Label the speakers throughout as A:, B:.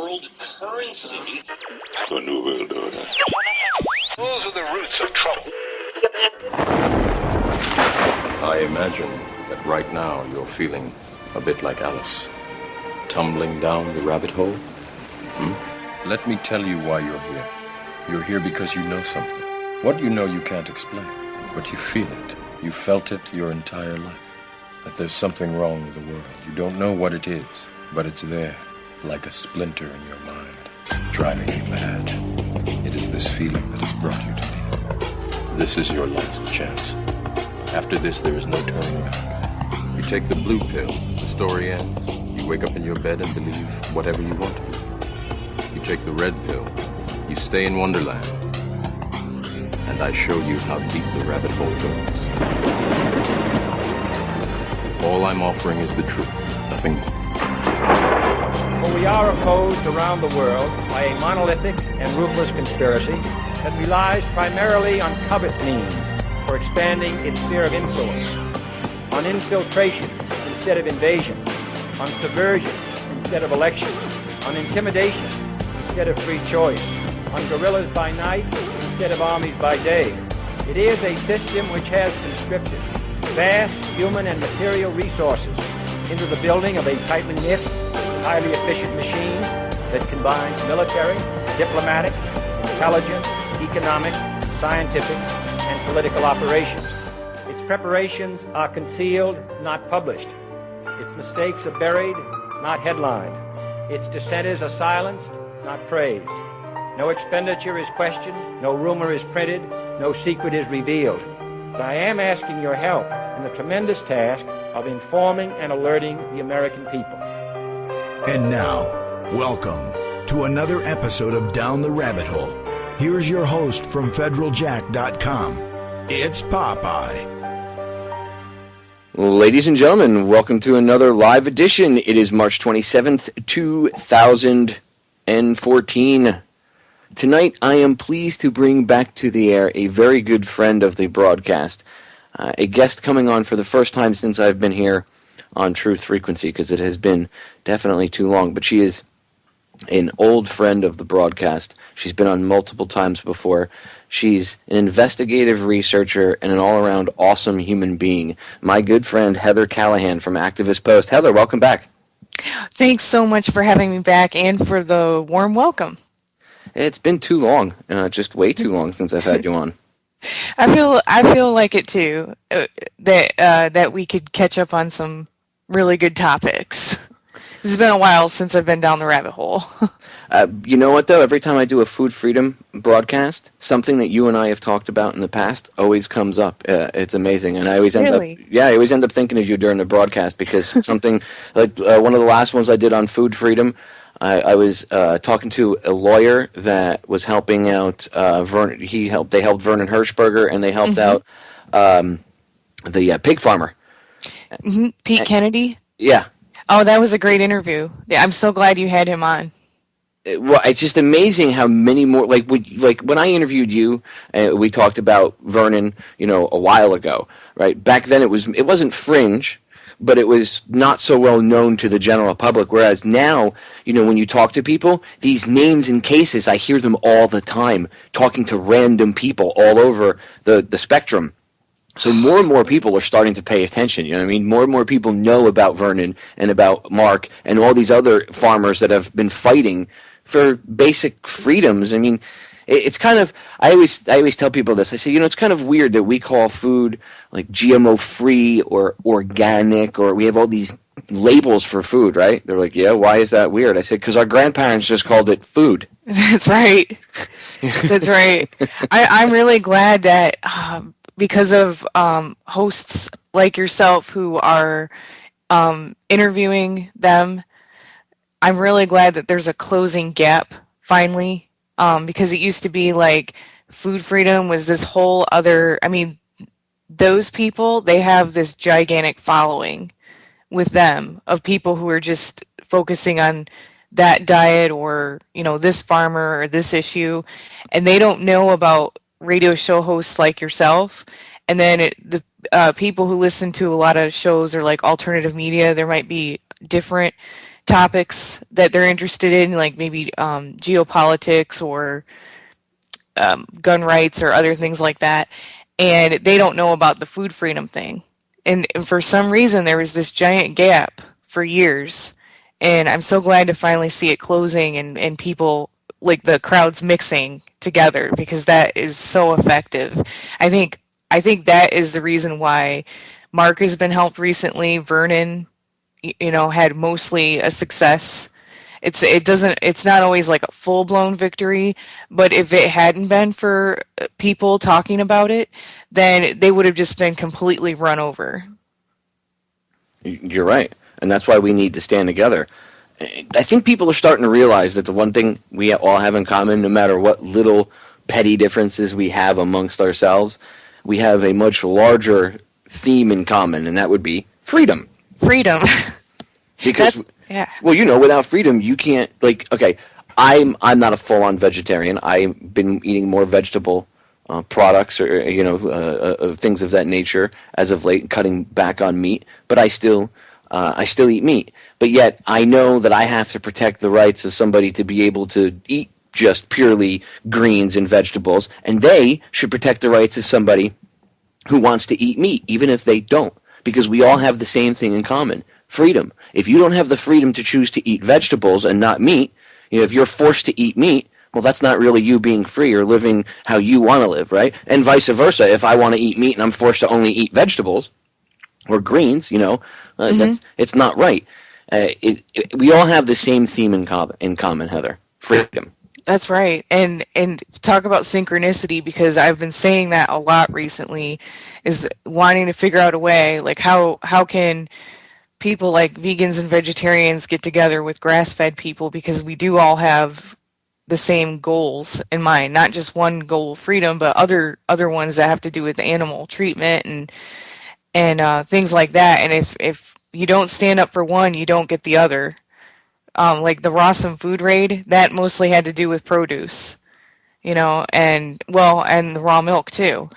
A: world currency.
B: The New World Order.
A: Those are the roots of trouble.
C: I imagine that right now you're feeling a bit like Alice, tumbling down the rabbit hole. Let me tell you why you're here. You're here because you know something. What you know you can't explain, but you feel it. You felt it your entire life. That there's something wrong with the world. You don't know what it is, but it's there, like a splinter in your mind, driving you mad. It is this feeling that has brought you to me. This is your last chance. After this, there is no turning back. You take the blue pill, the story ends. You wake up in your bed and believe whatever you want to believe. You take the red pill, you stay in Wonderland, and I show you how deep the rabbit hole goes. All I'm offering is the truth, nothing more.
D: For we are opposed around the world by a monolithic and ruthless conspiracy that relies primarily on covert means for expanding its sphere of influence, on infiltration instead of invasion, on subversion instead of elections, on intimidation instead of free choice, on guerrillas by night instead of armies by day. It is a system which has conscripted vast human and material resources into the building of a tightly knit, highly efficient machine that combines military, diplomatic, intelligence, economic, scientific, and political operations. Its preparations are concealed, not published. Its mistakes are buried, not headlined. Its dissenters are silenced, not praised. No expenditure is questioned, no rumor is printed, no secret is revealed. But I am asking your help in the tremendous task of informing and alerting the American people.
E: And now, welcome to another episode of Down the Rabbit Hole. Here's your host from federaljack.com. It's Popeye.
F: Ladies and gentlemen, welcome to another live edition. It is March 27th, 2014. Tonight, I am pleased to bring back to the air a very good friend of the broadcast, a guest coming on for the first time since I've been here on Truth Frequency, because it has been definitely too long, but she is an old friend of the broadcast. She's been on multiple times before. She's an investigative researcher and an all-around awesome human being. My good friend Heather Callaghan from Activist Post. Heather, welcome back.
G: Thanks so much for having me back and for the warm welcome.
F: It's been too long, just way too long since I've had you on.
G: I feel like it too. That we could catch up on some really good topics. It's been a while since I've been down the rabbit hole.
F: You know what, though? Every time I do a food freedom broadcast, something that you and I have talked about in the past always comes up. It's amazing, and I always end up thinking of you during the broadcast because something like one of the last ones I did on food freedom. I was talking to a lawyer that was helping out Vernon. They helped Vernon Hershberger, and they helped out the pig farmer,
G: Pete Kennedy.
F: Yeah.
G: Oh, that was a great interview. Yeah, I'm so glad you had him on.
F: Well, it's just amazing how many more, like when I interviewed you, we talked about Vernon, a while ago, right? Back then it wasn't fringe, but it was not so well known to the general public. Whereas now, when you talk to people, these names and cases, I hear them all the time, talking to random people all over the spectrum. So more and more people are starting to pay attention. You know what I mean? More and more people know about Vernon and about Mark and all these other farmers that have been fighting for basic freedoms. I mean, it's kind of, I always tell people this. I say, it's kind of weird that we call food like GMO free or organic, or we have all these labels for food, right? They're like, yeah, why is that weird? I said, because our grandparents just called it food.
G: That's right. That's right. I'm really glad that because of hosts like yourself who are interviewing them, I'm really glad that there's a closing gap finally, because it used to be like food freedom was this whole other, those people, they have this gigantic following with them of people who are just focusing on that diet or, this farmer or this issue, and they don't know about radio show hosts like yourself. And then the people who listen to a lot of shows or like alternative media, there might be different topics that they're interested in, like maybe geopolitics or gun rights or other things like that, and they don't know about the food freedom thing. And for some reason, there was this giant gap for years, and I'm so glad to finally see it closing and people, like the crowds mixing together, because that is so effective. I think that is the reason why Mark has been helped recently. Vernon, had mostly a success. It's not always like a full-blown victory, but if it hadn't been for people talking about it, then they would have just been completely run over.
F: You're right. And that's why we need to stand together. I think people are starting to realize that the one thing we all have in common, no matter what little petty differences we have amongst ourselves, we have a much larger theme in common, and that would be freedom.
G: Freedom.
F: Because,
G: yeah.
F: Well, without freedom, you can't, I'm not a full-on vegetarian. I've been eating more vegetable products or, things of that nature as of late, cutting back on meat, but I still eat meat. But yet, I know that I have to protect the rights of somebody to be able to eat just purely greens and vegetables, and they should protect the rights of somebody who wants to eat meat, even if they don't, because we all have the same thing in common: freedom. If you don't have the freedom to choose to eat vegetables and not meat, if you're forced to eat meat, well, that's not really you being free or living how you want to live, right? And vice versa. If I want to eat meat and I'm forced to only eat vegetables or greens, it's not right. We all have the same theme in common, Heather: freedom.
G: That's right. And talk about synchronicity, because I've been saying that a lot recently, is wanting to figure out a way, like how can people like vegans and vegetarians get together with grass-fed people, because we do all have the same goals in mind, not just one goal, freedom, but other ones that have to do with animal treatment and things like that. And if you don't stand up for one, you don't get the other. Like the Rossum food raid, that mostly had to do with produce, and the raw milk too.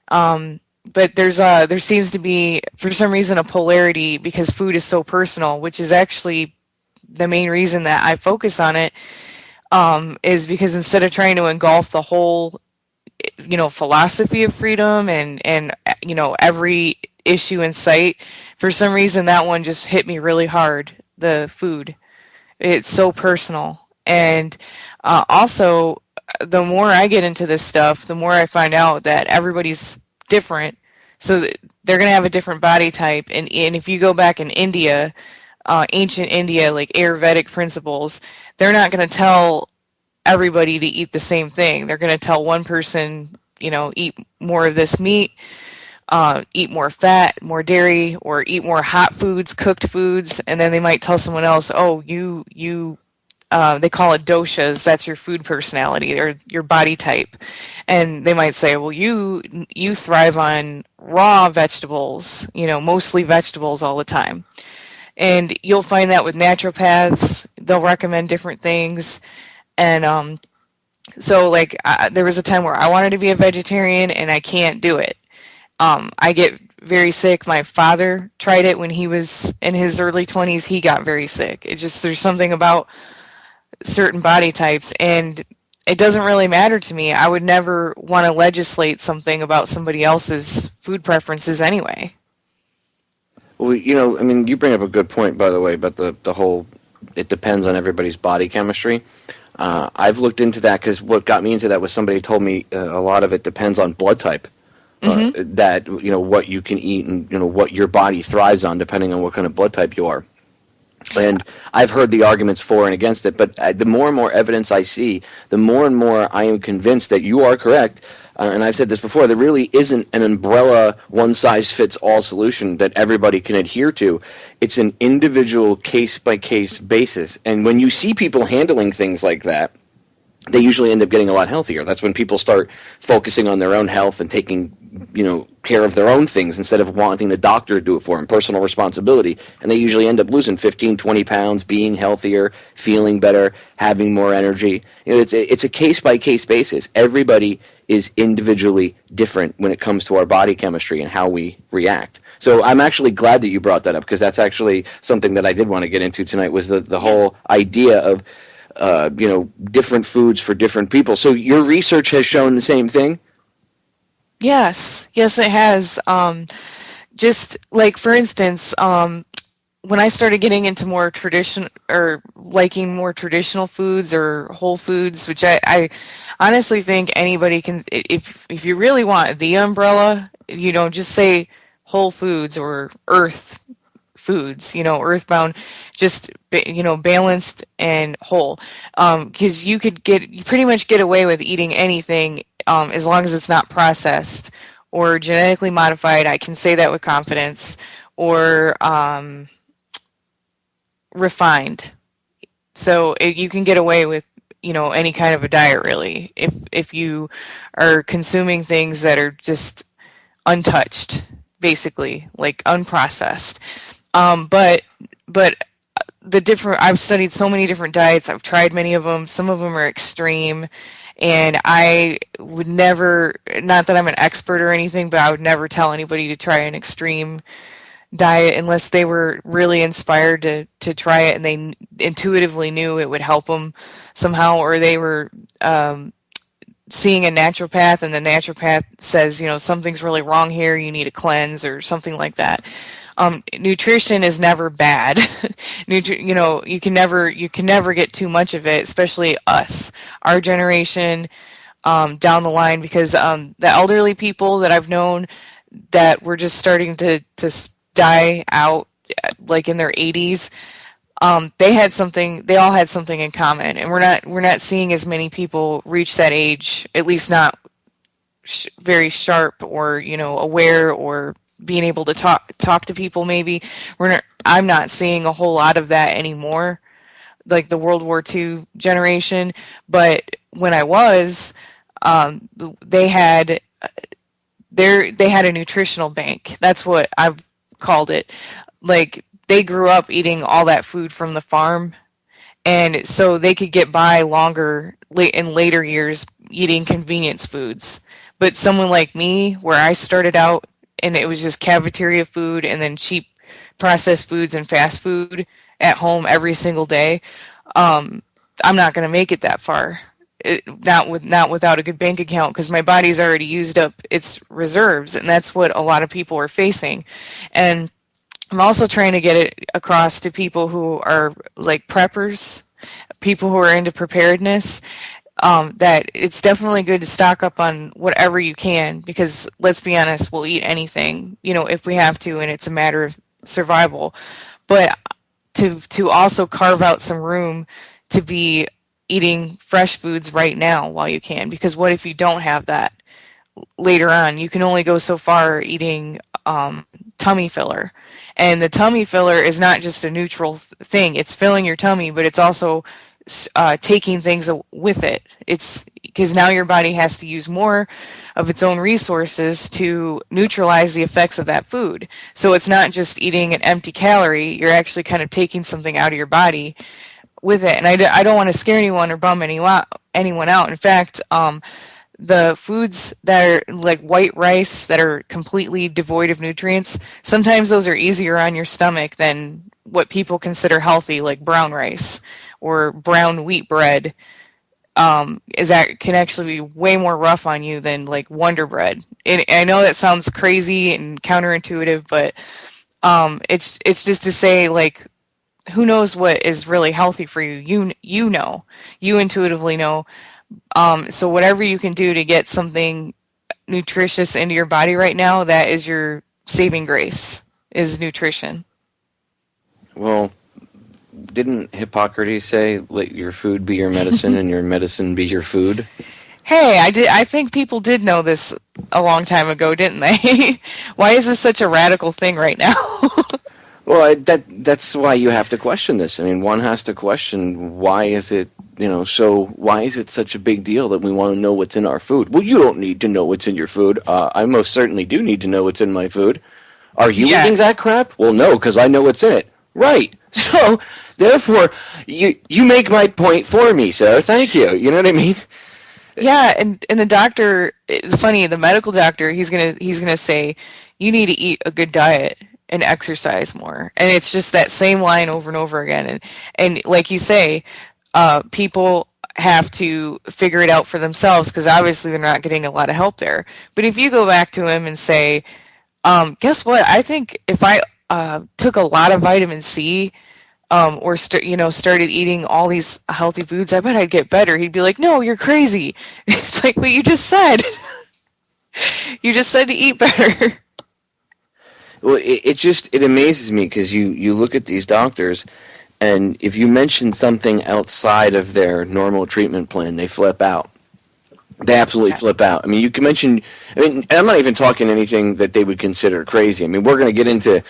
G: But there seems to be, for some reason, a polarity, because food is so personal, which is actually the main reason that I focus on it, is because instead of trying to engulf the whole, philosophy of freedom and every issue in sight, for some reason that one just hit me really hard, the food. It's so personal. And also, the more I get into this stuff, the more I find out that everybody's different. So they're going to have a different body type. And if you go back in India, ancient India, like Ayurvedic principles, they're not going to tell everybody to eat the same thing. They're going to tell one person, eat more of this meat, eat more fat, more dairy, or eat more hot foods, cooked foods, and then they might tell someone else, oh, you they call it doshas, that's your food personality or your body type. And they might say, well, you thrive on raw vegetables, mostly vegetables all the time. And you'll find that with naturopaths, they'll recommend different things. And so there was a time where I wanted to be a vegetarian and I can't do it. I get very sick. My father tried it when he was in his early 20s. He got very sick. There's something about certain body types, and it doesn't really matter to me. I would never want to legislate something about somebody else's food preferences anyway.
F: Well, you bring up a good point, by the way, about the whole, it depends on everybody's body chemistry. I've looked into that, because what got me into that was somebody told me a lot of it depends on blood type. That what you can eat and what your body thrives on, depending on what kind of blood type you are. And I've heard the arguments for and against it, but the more and more evidence I see, the more and more I am convinced that you are correct. And I've said this before, there really isn't an umbrella, one-size-fits-all solution that everybody can adhere to. It's an individual, case-by-case basis. And when you see people handling things like that, they usually end up getting a lot healthier. That's when people start focusing on their own health and taking, care of their own things instead of wanting the doctor to do it for them, personal responsibility. And they usually end up losing 15, 20 pounds, being healthier, feeling better, having more energy. It's a case-by-case basis. Everybody is individually different when it comes to our body chemistry and how we react. So I'm actually glad that you brought that up, because that's actually something that I did want to get into tonight, was the whole idea of different foods for different people. So your research has shown the same thing?
G: Yes, yes, it has. Just like, for instance, when I started getting into more tradition or liking more traditional foods or whole foods, which I honestly think anybody can, if you really want the umbrella, just say whole foods or earth foods, earthbound, just balanced and whole, because you pretty much get away with eating anything, as long as it's not processed or genetically modified. I can say that with confidence, or refined. So you can get away with any kind of a diet, really, if you are consuming things that are just untouched, basically, like unprocessed. But I've studied so many different diets. I've tried many of them. Some of them are extreme, and I would never, not that I'm an expert or anything, but I would never tell anybody to try an extreme diet unless they were really inspired to try it and they intuitively knew it would help them somehow, or they were seeing a naturopath and the naturopath says, something's really wrong here, you need a cleanse or something like that. Nutrition is never bad. You can never get too much of it, especially our generation, down the line, because the elderly people that I've known that were just starting to die out, like in their 80s, they all had something in common, and we're not seeing as many people reach that age, at least not very sharp or aware or being able to talk to people. Maybe I'm not seeing a whole lot of that anymore, like the World War II generation. But when I was, they had a nutritional bank. That's what I've called it. Like, they grew up eating all that food from the farm, and so they could get by longer in later years eating convenience foods. But someone like me, where I started out and it was just cafeteria food and then cheap processed foods and fast food at home every single day, I'm not going to make it that far. Not without a good bank account, because my body's already used up its reserves, and that's what a lot of people are facing. And I'm also trying to get it across to people who are like preppers, people who are into preparedness, that it's definitely good to stock up on whatever you can, because let's be honest, we'll eat anything, if we have to, and it's a matter of survival. But to also carve out some room to be eating fresh foods right now while you can, because what if you don't have that later on? You can only go so far eating tummy filler, and the tummy filler is not just a neutral thing. It's filling your tummy, but it's also taking things with it. It's because now your body has to use more of its own resources to neutralize the effects of that food. So it's not just eating an empty calorie. You're actually kind of taking something out of your body with it. And I don't want to scare anyone or bum anyone out. In fact, the foods that are like white rice that are completely devoid of nutrients, sometimes those are easier on your stomach than what people consider healthy, like brown rice or brown wheat bread. That can actually be way more rough on you than like Wonder Bread. And I know that sounds crazy and counterintuitive, but it's just to say, like, who knows what is really healthy for you? You intuitively know. So whatever you can do to get something nutritious into your body right now, that is your saving grace, is nutrition.
F: Well, didn't Hippocrates say, let your food be your medicine and your medicine be your food?
G: Hey, I think people did know this a long time ago, didn't they? Why is this such a radical thing right now?
F: Well, that's why you have to question this. I mean, one has to question, why is it such a big deal that we want to know what's in our food? Well, you don't need to know what's in your food. I most certainly do need to know what's in my food. Are you eating that crap? Well, no, because I know what's in it. Right. So, therefore, you make my point for me, sir. Thank you. You know what I mean?
G: Yeah, and the doctor, it's funny, the medical doctor, he's gonna say, you need to eat a good diet and exercise more. And it's just that same line over and over again. And like you say, people have to figure it out for themselves because obviously they're not getting a lot of help there. But if you go back to him and say, guess what? I think if I took a lot of vitamin C, or started eating all these healthy foods, I bet I'd get better. He'd be like, "No, you're crazy." It's like, "But you just said, you just said to eat better."
F: Well, it amazes me because you look at these doctors, and if you mention something outside of their normal treatment plan, they flip out. They absolutely flip out. I mean, you can mention. I mean, and I'm not even talking anything that they would consider crazy. I mean, we're going to get into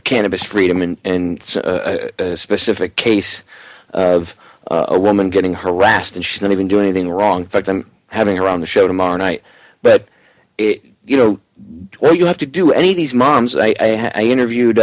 F: cannabis freedom and a specific case of a woman getting harassed, and she's not even doing anything wrong. In fact, I'm having her on the show tomorrow night. But all you have to do. Any of these moms, I interviewed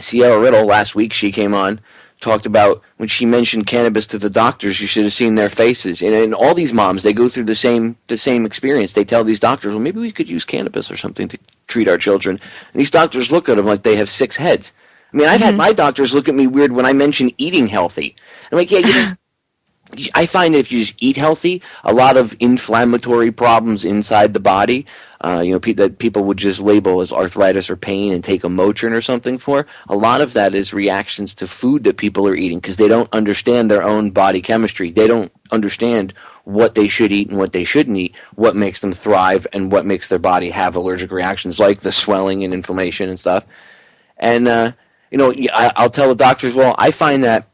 F: Sierra Riddle last week. She came on. Talked about when she mentioned cannabis to the doctors, you should have seen their faces. And all these moms, they go through the same experience. They tell these doctors, well, maybe we could use cannabis or something to treat our children. And these doctors look at them like they have 6 heads. I mean, I've had my doctors look at me weird when I mention eating healthy. I'm like, yeah, I find that if you just eat healthy, a lot of inflammatory problems inside the body, that people would just label as arthritis or pain and take a Motrin or something for, a lot of that is reactions to food that people are eating because they don't understand their own body chemistry. They don't understand what they should eat and what they shouldn't eat, what makes them thrive and what makes their body have allergic reactions like the swelling and inflammation and stuff. And, I'll tell the doctors, well, I find that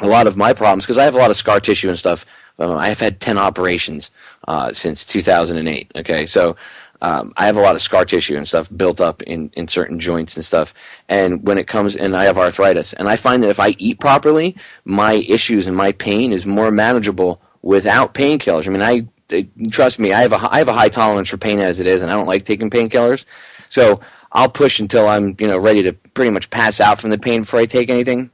F: a lot of my problems, because I have a lot of scar tissue and stuff. I've had 10 operations since 2008. Okay, so I have a lot of scar tissue and stuff built up in certain joints and stuff. And when it comes, and I have arthritis, and I find that if I eat properly, my issues and my pain is more manageable without painkillers. I mean, trust me, I have a high tolerance for pain as it is, and I don't like taking painkillers. So I'll push until I'm ready to pretty much pass out from the pain before I take anything.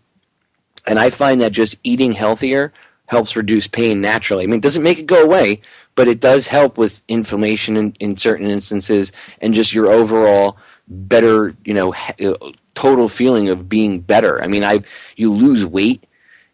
F: And I find that just eating healthier helps reduce pain naturally. I mean, it doesn't make it go away, but it does help with inflammation in certain instances and just your overall better, total feeling of being better. I mean, you lose weight.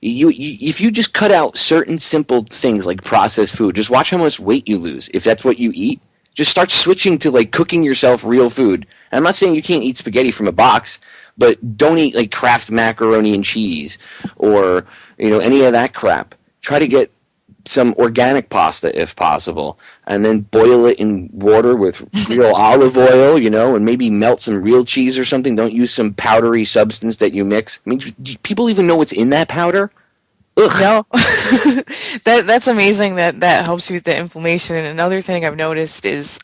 F: If you just cut out certain simple things like processed food, just watch how much weight you lose. If that's what you eat, just start switching to like cooking yourself real food. And I'm not saying you can't eat spaghetti from a box, but don't eat like Kraft macaroni and cheese or any of that crap. Try to get some organic pasta if possible, and then boil it in water with real olive oil, and maybe melt some real cheese or something. Don't use some powdery substance that you mix. I mean, do people even know what's in that powder? Ugh.
G: No, that's amazing that helps you with the inflammation. And another thing I've noticed is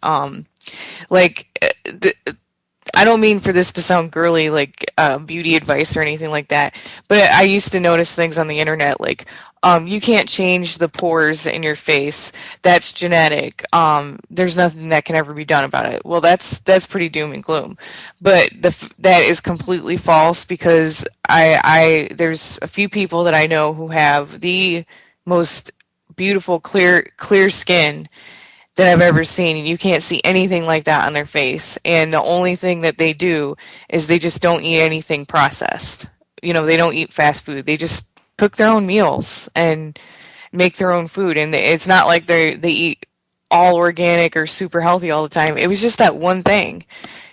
G: I don't mean for this to sound girly, like beauty advice or anything like that, but I used to notice things on the internet like, you can't change the pores in your face. That's genetic. There's nothing that can ever be done about it. Well, that's pretty doom and gloom, but that is completely false because there's a few people that I know who have the most beautiful clear skin that I've ever seen, and you can't see anything like that on their face. And the only thing that they do is they just don't eat anything processed. They don't eat fast food. They just cook their own meals and make their own food. And it's not like they eat all organic or super healthy all the time. It was just that one thing,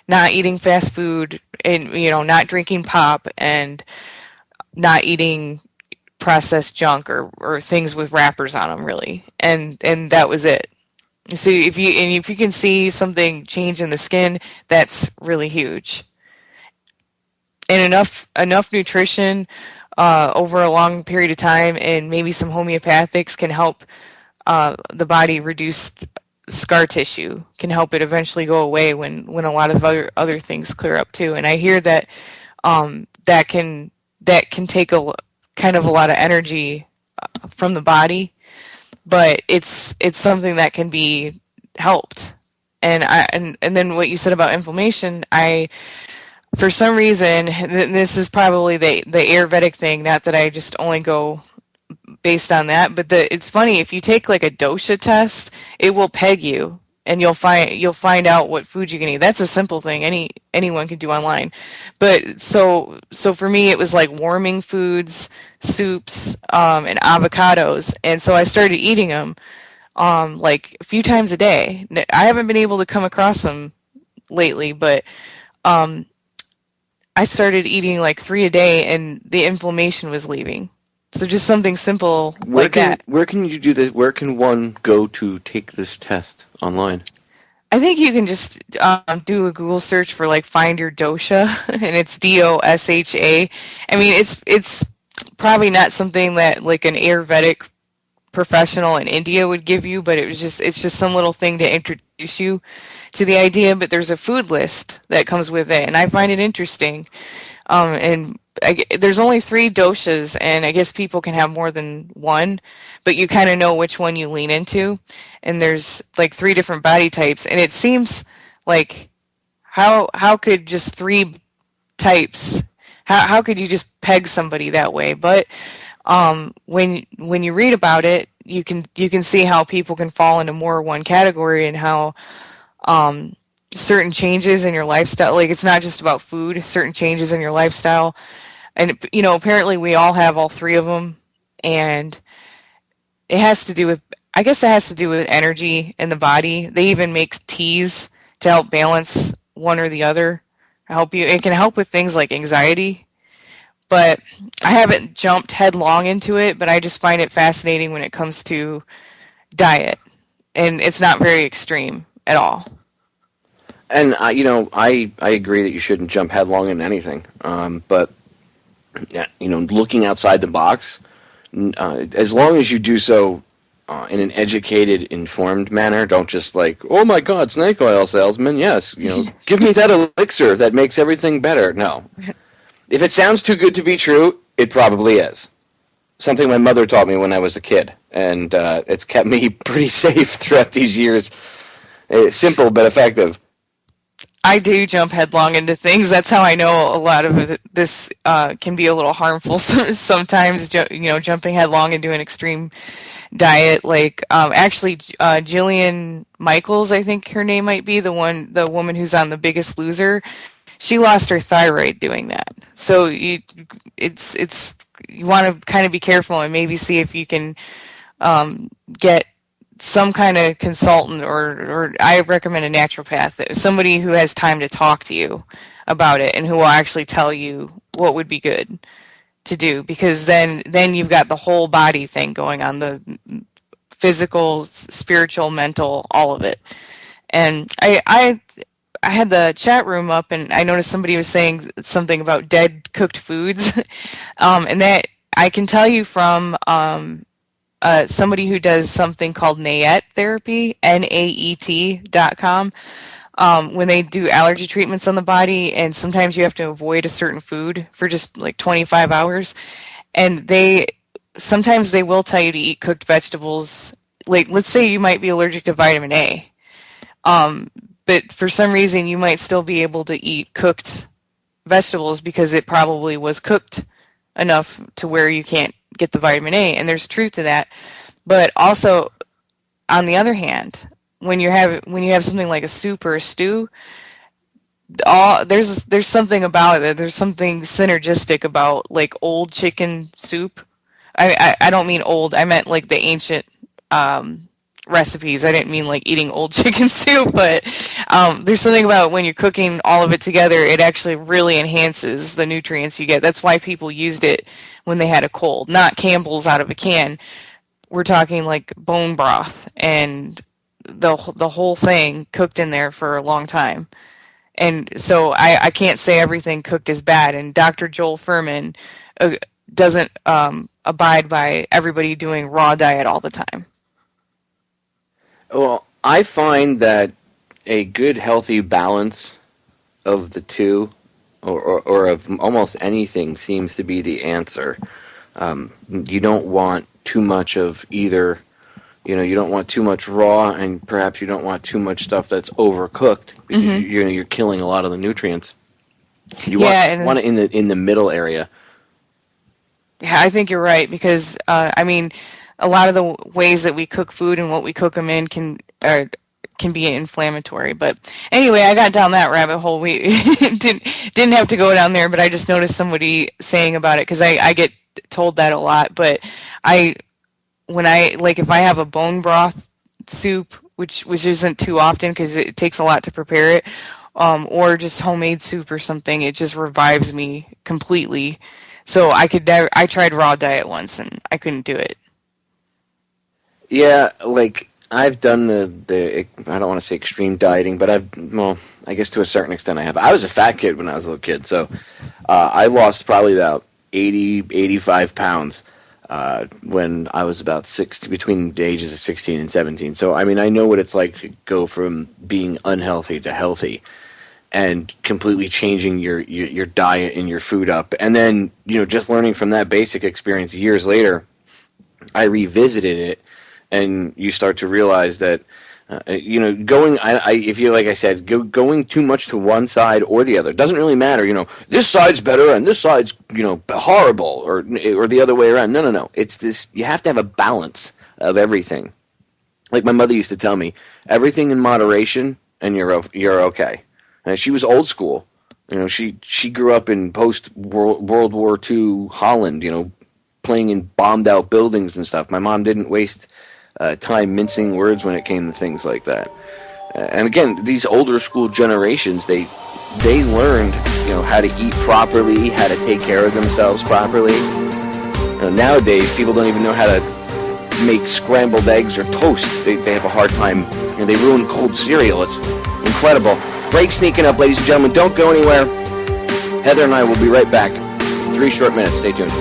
G: not eating fast food and, not drinking pop and not eating processed junk or things with wrappers on them, really. And that was it. So if you can see something change in the skin, that's really huge. And enough nutrition over a long period of time, and maybe some homeopathics can help the body reduce scar tissue. Can help it eventually go away when a lot of other things clear up too. And I hear that that can take a kind of a lot of energy from the body. But it's something that can be helped. And then what you said about inflammation, for some reason, this is probably the Ayurvedic thing, not that I just only go based on that. But it's funny, if you take like a dosha test, it will peg you, and you'll find out what food you can eat. That's a simple thing anyone can do online. But so for me, it was like warming foods, soups, and avocados, and so I started eating them like a few times a day. I haven't been able to come across them lately, but I started eating like 3 a day, and the inflammation was leaving. So just something simple like that.
F: Where can you do this? Where can one go to take this test online?
G: I think you can just do a Google search for like find your dosha, and it's DOSHA. I mean, it's probably not something that like an Ayurvedic professional in India would give you, but it's just some little thing to introduce you to the idea. But there's a food list that comes with it, and I find it interesting. And there's only 3 doshas, and I guess people can have more than one, but you kind of know which one you lean into. And there's like 3 different body types, and it seems like how could just 3 types, how could you just peg somebody that way? But when you read about it, you can see how people can fall into more one category, and how certain changes in your lifestyle, like it's not just about food, certain changes in your lifestyle. And, apparently we all have all 3 of them, and it has to do with, I guess it has to do with energy in the body. They even make teas to help balance one or the other, it can help with things like anxiety. But I haven't jumped headlong into it, but I just find it fascinating when it comes to diet, and it's not very extreme at all.
F: And I agree that you shouldn't jump headlong into anything. But looking outside the box, as long as you do so in an educated, informed manner, don't just like, oh my God, snake oil salesman, yes, give me that elixir that makes everything better. No, if it sounds too good to be true, it probably is. Something my mother taught me when I was a kid, and it's kept me pretty safe throughout these years. Simple but effective.
G: I do jump headlong into things. That's how I know a lot of this can be a little harmful sometimes, jumping headlong into an extreme diet. Like, actually, Jillian Michaels, I think her name might be, the woman who's on The Biggest Loser, she lost her thyroid doing that. So you want to kind of be careful, and maybe see if you can get some kind of consultant, or I recommend a naturopath, somebody who has time to talk to you about it, and who will actually tell you what would be good to do, because then you've got the whole body thing going on, the physical, spiritual, mental, all of it. And I had the chat room up, and I noticed somebody was saying something about dead cooked foods, and that I can tell you from somebody who does something called NAET therapy, NAET.com, when they do allergy treatments on the body, and sometimes you have to avoid a certain food for just like 25 hours, and sometimes they will tell you to eat cooked vegetables. Like, let's say you might be allergic to vitamin A, but for some reason you might still be able to eat cooked vegetables because it probably was cooked enough to where you can't get the vitamin A, and there's truth to that. But also, on the other hand, when you have something like a soup or a stew, there's something about it. There's something synergistic about like old chicken soup. I don't mean old. I meant like the ancient recipes. I didn't mean like eating old chicken soup, but there's something about when you're cooking all of it together, it actually really enhances the nutrients you get. That's why people used it when they had a cold, not Campbell's out of a can. We're talking like bone broth and the whole thing cooked in there for a long time. And so I can't say everything cooked is bad. And Dr. Joel Fuhrman doesn't abide by everybody doing raw diet all the time.
F: Well, I find that a good, healthy balance of the two, or of almost anything, seems to be the answer. You don't want too much of either. You don't want too much raw, and perhaps you don't want too much stuff that's overcooked, because you're killing a lot of the nutrients. You want it in the middle area.
G: Yeah, I think you're right because I mean, a lot of the ways that we cook food and what we cook them in can be inflammatory. But anyway, I got down that rabbit hole. We didn't have to go down there, but I just noticed somebody saying about it because I get told that a lot. But when I like if I have a bone broth soup, which isn't too often because it takes a lot to prepare it, or just homemade soup or something, it just revives me completely. So I tried raw diet once and I couldn't do it.
F: Yeah, like I've done the I don't want to say extreme dieting, but I guess to a certain extent I have. I was a fat kid when I was a little kid, so I lost probably about 85 pounds when I was about between the ages of 16 and 17. So, I mean, I know what it's like to go from being unhealthy to healthy and completely changing your diet and your food up. And then, just learning from that basic experience years later, I revisited it, and you start to realize that, going, if you, like I said, going too much to one side or the other, doesn't really matter, this side's better and this side's, horrible or the other way around. No. It's this, you have to have a balance of everything. Like my mother used to tell me, everything in moderation and you're okay. And she was old school. She grew up in post-World War II Holland, playing in bombed-out buildings and stuff. My mom didn't waste time mincing words when it came to things like that. And again, these older school generations, they learned, how to eat properly, how to take care of themselves properly. Nowadays, people don't even know how to make scrambled eggs or toast. They have a hard time. They ruin cold cereal. It's incredible. Break sneaking up, ladies and gentlemen. Don't go anywhere. Heather and I will be right back. 3 short minutes. Stay tuned.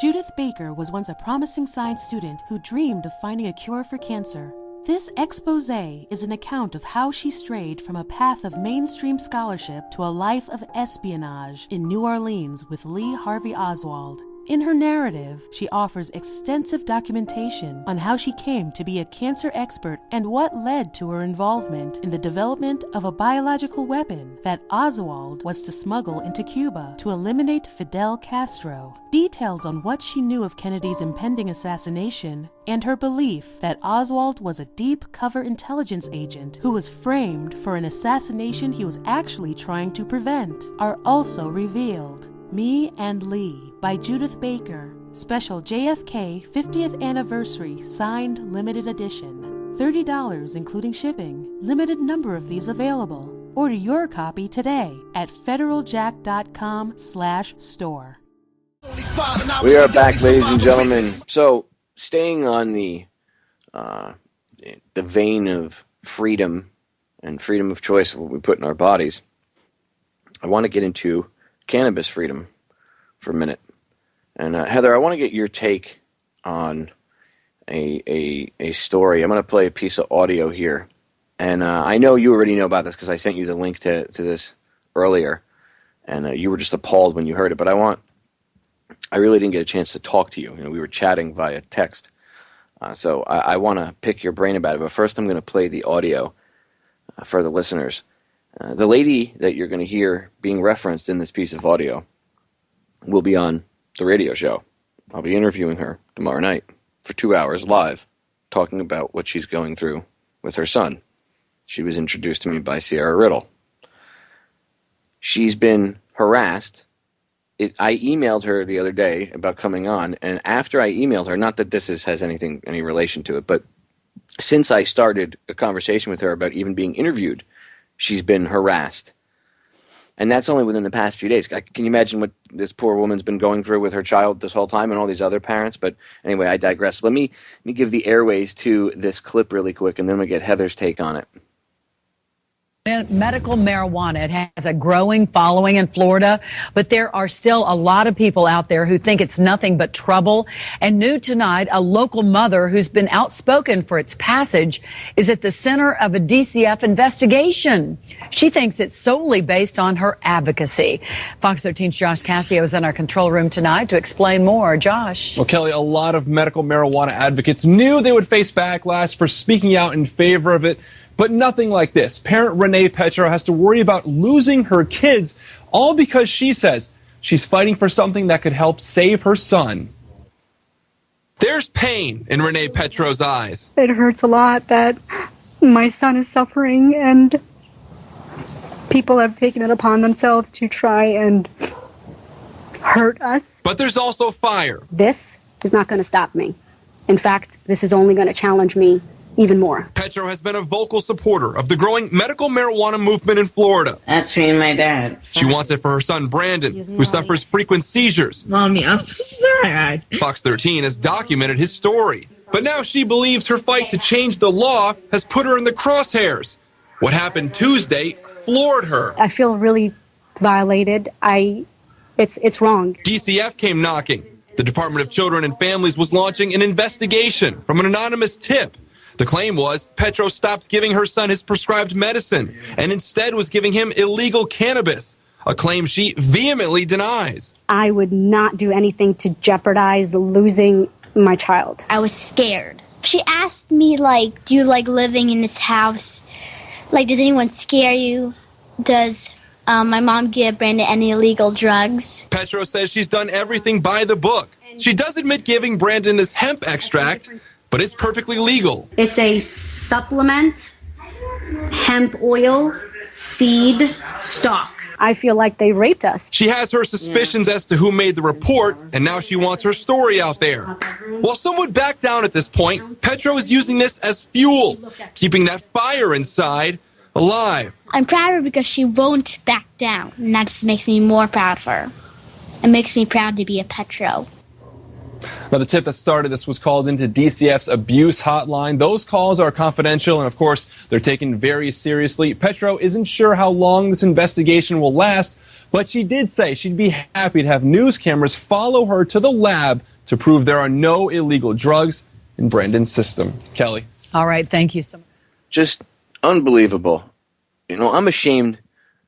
H: Judith Baker was once a promising science student who dreamed of finding a cure for cancer. This expose is an account of how she strayed from a path of mainstream scholarship to a life of espionage in New Orleans with Lee Harvey Oswald. In her narrative, she offers extensive documentation on how she came to be a cancer expert and what led to her involvement in the development of a biological weapon that Oswald was to smuggle into Cuba to eliminate Fidel Castro. Details on what she knew of Kennedy's impending assassination and her belief that Oswald was a deep cover intelligence agent who was framed for an assassination he was actually trying to prevent are also revealed. Me and Lee by Judith Baker. Special JFK 50th Anniversary Signed Limited Edition. $30 including shipping. Limited number of these available. Order your copy today at federaljack.com/store.
F: We are back, ladies and gentlemen. So, staying on the vein of freedom and freedom of choice of what we put in our bodies, I want to get into cannabis freedom for a minute. And Heather, I want to get your take on a story. I'm going to play a piece of audio here. And I know you already know about this because I sent you the link to this earlier. And you were just appalled when you heard it. But I really didn't get a chance to talk to you. We were chatting via text. So I want to pick your brain about it. But first I'm going to play the audio for the listeners. The lady that you're going to hear being referenced in this piece of audio will be on the radio show. I'll be interviewing her tomorrow night for 2 hours live, talking about what she's going through with her son. She was introduced to me by Sierra Riddle. She's been harassed. I emailed her the other day about coming on, and after I emailed her, not that this has any relation to it, but since I started a conversation with her about even being interviewed, she's been harassed. And that's only within the past few days. Can you imagine what this poor woman's been going through with her child this whole time and all these other parents? But anyway, I digress. Let me give the airways to this clip really quick, and then we'll get Heather's take on it.
I: Medical marijuana, it has a growing following in Florida, but there are still a lot of people out there who think it's nothing but trouble. And new tonight, a local mother who's been outspoken for its passage is at the center of a DCF investigation. She thinks it's solely based on her advocacy. Fox 13's Josh Cassio is in our control room tonight to explain more. Josh.
J: Well, Kelly, a lot of medical marijuana advocates knew they would face backlash for speaking out in favor of it. But nothing like this. Parent Renee Petro has to worry about losing her kids, all because she says she's fighting for something that could help save her son. There's pain in Renee Petro's eyes.
K: It hurts a lot that my son is suffering, and people have taken it upon themselves to try and hurt us.
J: But there's also fire.
K: This is not going to stop me. In fact, this is only going to challenge me even more.
J: Petro has been a vocal supporter of the growing medical marijuana movement in Florida.
L: That's me and my dad.
J: She wants it for her son Brandon, who suffers frequent seizures.
L: Mommy, I'm sorry.
J: Fox 13 has documented his story. But now she believes her fight to change the law has put her in the crosshairs. What happened Tuesday floored her.
K: I feel really violated. It's wrong.
J: DCF came knocking. The Department of Children and Families was launching an investigation from an anonymous tip. The claim was Petro stopped giving her son his prescribed medicine and instead was giving him illegal cannabis, a claim she vehemently denies.
K: I would not do anything to jeopardize losing my child.
M: I was scared. She asked me, like, do you like living in this house? Like, does anyone scare you? Does my mom give Brandon any illegal drugs?
J: Petro says she's done everything by the book. She does admit giving Brandon this hemp extract, but it's perfectly legal.
K: It's a supplement, hemp oil, seed, stalk. I feel like they raped us.
J: She has her suspicions as to who made the report, and now she wants her story out there. While some would back down at this point, Petro is using this as fuel, keeping that fire inside alive.
M: I'm proud of her because she won't back down, and that just makes me more proud of her. It makes me proud to be a Petro.
J: Now, the tip that started this was called into DCF's abuse hotline. Those calls are confidential, and of course, they're taken very seriously. Petro isn't sure how long this investigation will last, but she did say she'd be happy to have news cameras follow her to the lab to prove there are no illegal drugs in Brandon's system. Kelly.
I: All right, thank you so much.
F: Just unbelievable. You know, I'm ashamed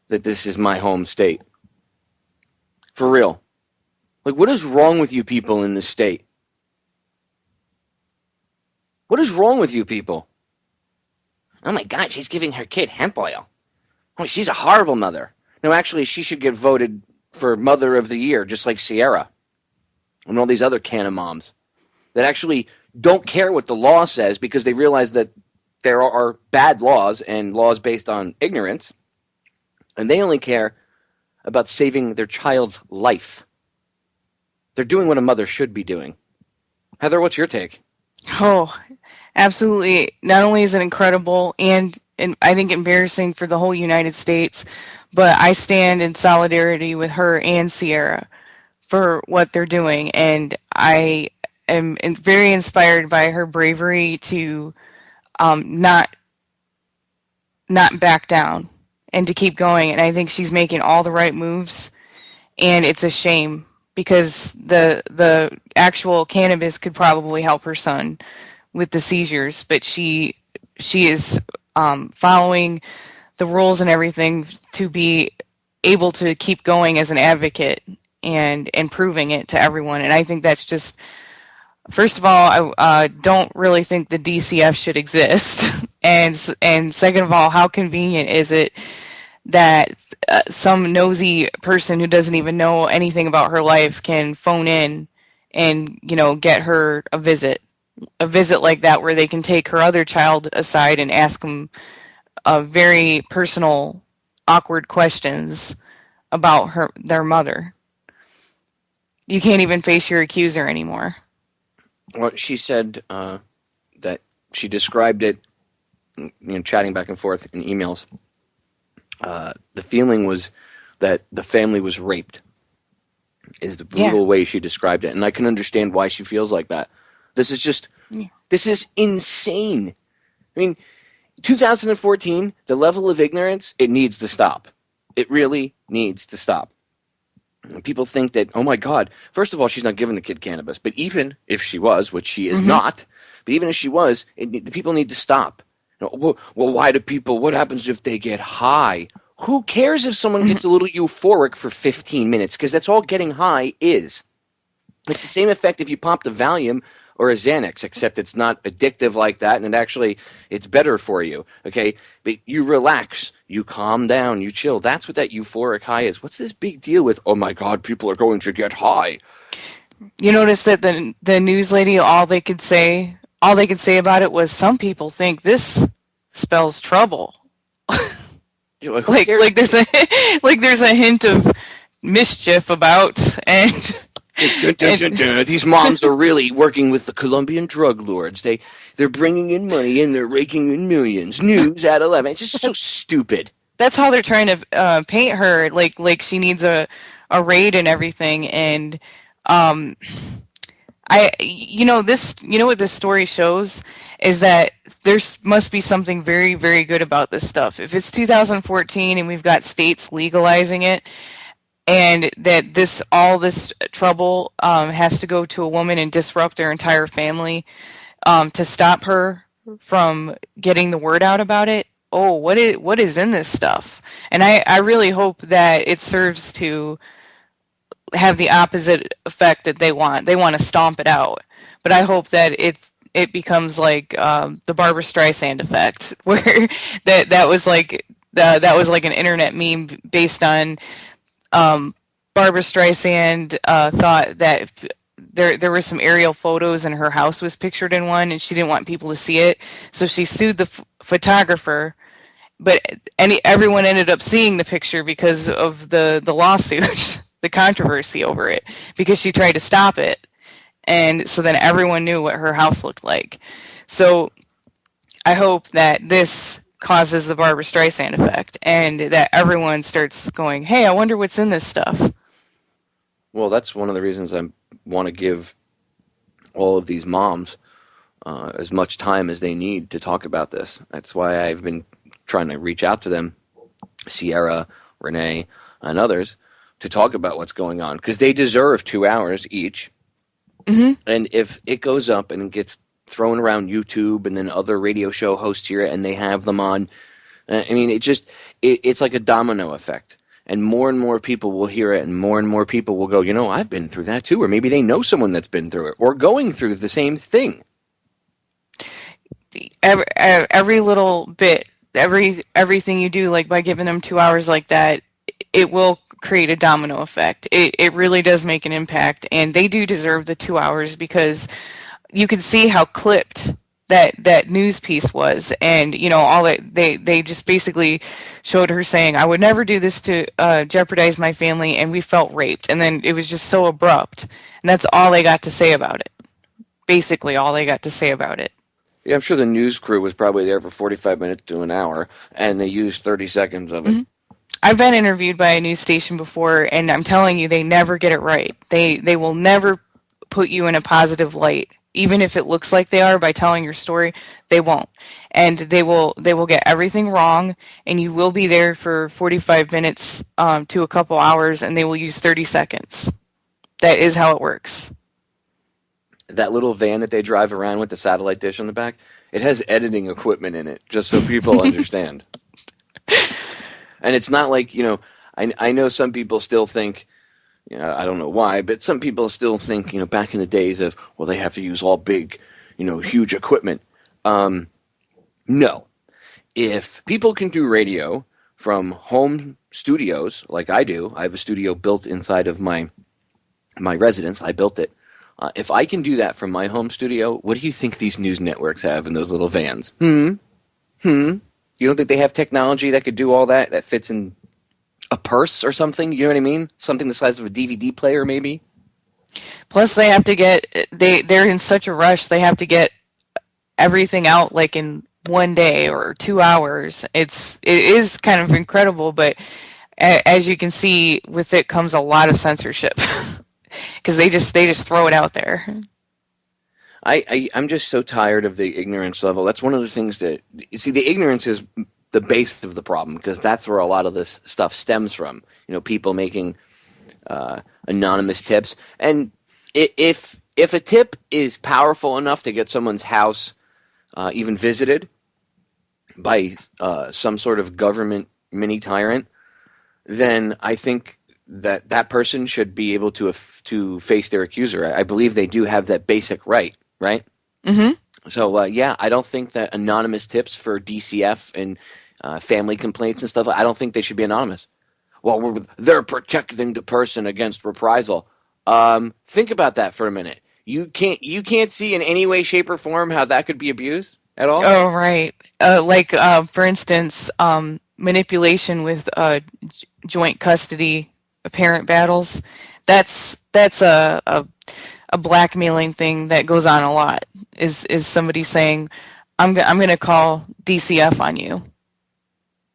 F: that this is my home state. For real. Like, what is wrong with you people in this state? What is wrong with you people? Oh my God, she's giving her kid hemp oil. Oh, she's a horrible mother. No, actually, she should get voted for Mother of the Year, just like Sierra and all these other canna moms that actually don't care what the law says because they realize that there are bad laws and laws based on ignorance, and they only care about saving their child's life. They're doing what a mother should be doing. Heather, what's your take?
G: Oh, absolutely. Not only is it incredible and I think embarrassing for the whole United States, but I stand in solidarity with her and Sierra for what they're doing. And I am very inspired by her bravery to not back down and to keep going. And I think she's making all the right moves. And it's a shame because the actual cannabis could probably help her son with the seizures, but she is following the rules and everything to be able to keep going as an advocate and proving it to everyone. And I think that's just, first of all, I don't really think the DCF should exist, and second of all, how convenient is it that some nosy person who doesn't even know anything about her life can phone in and, you know, get her a visit like that where they can take her other child aside and ask them very personal, awkward questions about their mother. You can't even face your accuser anymore.
F: Well, she said that she described it, you know, chatting back and forth in emails. The feeling was that the family was raped, is the brutal way she described it. And I can understand why she feels like that. This is insane. I mean, 2014, the level of ignorance, it needs to stop. It really needs to stop. And people think that, oh my God, first of all, she's not giving the kid cannabis. But even if she was, which she is not, but even if she was, the people need to stop. Well, why do people, what happens if they get high? Who cares if someone gets a little euphoric for 15 minutes? Because that's all getting high is. It's the same effect if you pop the Valium or a Xanax, except it's not addictive like that, and it's better for you, okay? But you relax, you calm down, you chill. That's what that euphoric high is. What's this big deal with, oh my God, people are going to get high?
G: You notice that the news lady, all they could say about it was, some people think this spells there's a hint of mischief about, and
F: these moms are really working with the Colombian drug lords. They're bringing in money and they're raking in millions. News at 11. It's just so stupid.
G: That's how they're trying to paint her, like she needs a raid and everything. And what this story shows is that there must be something very, very good about this stuff. If it's 2014 and we've got states legalizing it, and that all this trouble has to go to a woman and disrupt their entire family to stop her from getting the word out about it. Oh, what is in this stuff? And I really hope that it serves to have the opposite effect that they want. They want to stomp it out. But I hope that it becomes like the Barbra Streisand effect, where that was like an internet meme based on Barbra Streisand thought that there were some aerial photos and her house was pictured in one, and she didn't want people to see it, so she sued the photographer. But everyone ended up seeing the picture because of the lawsuit, the controversy over it, because she tried to stop it, and so then everyone knew what her house looked like. So I hope that this causes the Barbra Streisand effect, and that everyone starts going, hey, I wonder what's in this stuff.
F: Well, that's one of the reasons I want to give all of these moms as much time as they need to talk about this. That's why I've been trying to reach out to them, Sierra, Renee, and others, to talk about what's going on, because they deserve 2 hours each. Mm-hmm. And if it goes up and gets thrown around YouTube and then other radio show hosts hear it and they have them on, I mean, it's like a domino effect. And more people will hear it, and more people will go, I've been through that too. Or maybe they know someone that's been through it or going through the same thing.
G: Every little bit, everything you do, like by giving them 2 hours like that, it will create a domino effect. It really does make an impact, and they do deserve the 2 hours, because you can see how clipped that news piece was, and all that they just basically showed her saying, I would never do this to jeopardize my family, and we felt raped, and then it was just so abrupt, and that's all they got to say about it. Basically all they got to say about it.
F: Yeah, I'm sure the news crew was probably there for 45 minutes to an hour, and they used 30 seconds of it. Mm-hmm.
G: I've been interviewed by a news station before, and I'm telling you, they never get it right. They will never put you in a positive light. Even if it looks like they are by telling your story, they won't. And they will get everything wrong, and you will be there for 45 minutes to a couple hours, and they will use 30 seconds. That is how it works.
F: That little van that they drive around with the satellite dish on the back, it has editing equipment in it, just so people understand. And it's not like, I know some people still think, I don't know why, but some people still think, back in the days of, well, they have to use all big, huge equipment. No. If people can do radio from home studios, like I do, I have a studio built inside of my residence. I built it. If I can do that from my home studio, what do you think these news networks have in those little vans? You don't think they have technology that could do all that fits in a purse or something? You know what I mean? Something the size of a DVD player, maybe?
G: Plus, they have to they're in such a rush, they have to get everything out like in 1 day or 2 hours. It is kind of incredible, but as you can see, with it comes a lot of censorship. Because they just throw it out there.
F: I'm just so tired of the ignorance level. That's one of the things that, you see, the ignorance is the base of the problem, because that's where a lot of this stuff stems from. People making anonymous tips. And if a tip is powerful enough to get someone's house even visited by some sort of government mini tyrant, then I think that person should be able to face their accuser. I believe they do have that basic right, right?
G: Mm-hmm.
F: So, yeah, I don't think that anonymous tips for DCF and family complaints and stuff, I don't think they should be anonymous. Well, they're protecting the person against reprisal. Think about that for a minute. You can't see in any way, shape, or form how that could be abused at all.
G: Oh, right. For instance, manipulation with joint custody parent battles. That's a blackmailing thing that goes on a lot. Is somebody saying, I'm going to call DCF on you.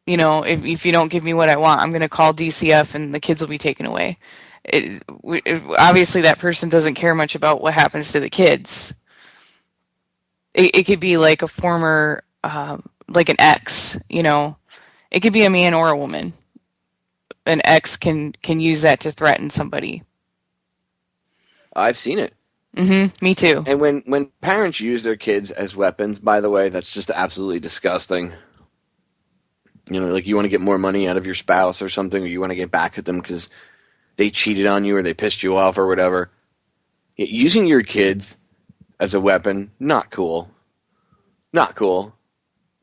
G: You know, if you don't give me what I want, I'm going to call DCF and the kids will be taken away. Obviously, that person doesn't care much about what happens to the kids. It could be like a former, like an ex, you know. It could be a man or a woman. An ex can use that to threaten somebody.
F: I've seen it.
G: Mm-hmm. Me too.
F: And when parents use their kids as weapons, by the way, that's just absolutely disgusting. You know, like you want to get more money out of your spouse or something, or you want to get back at them because they cheated on you or they pissed you off or whatever. Using your kids as a weapon, not cool. Not cool.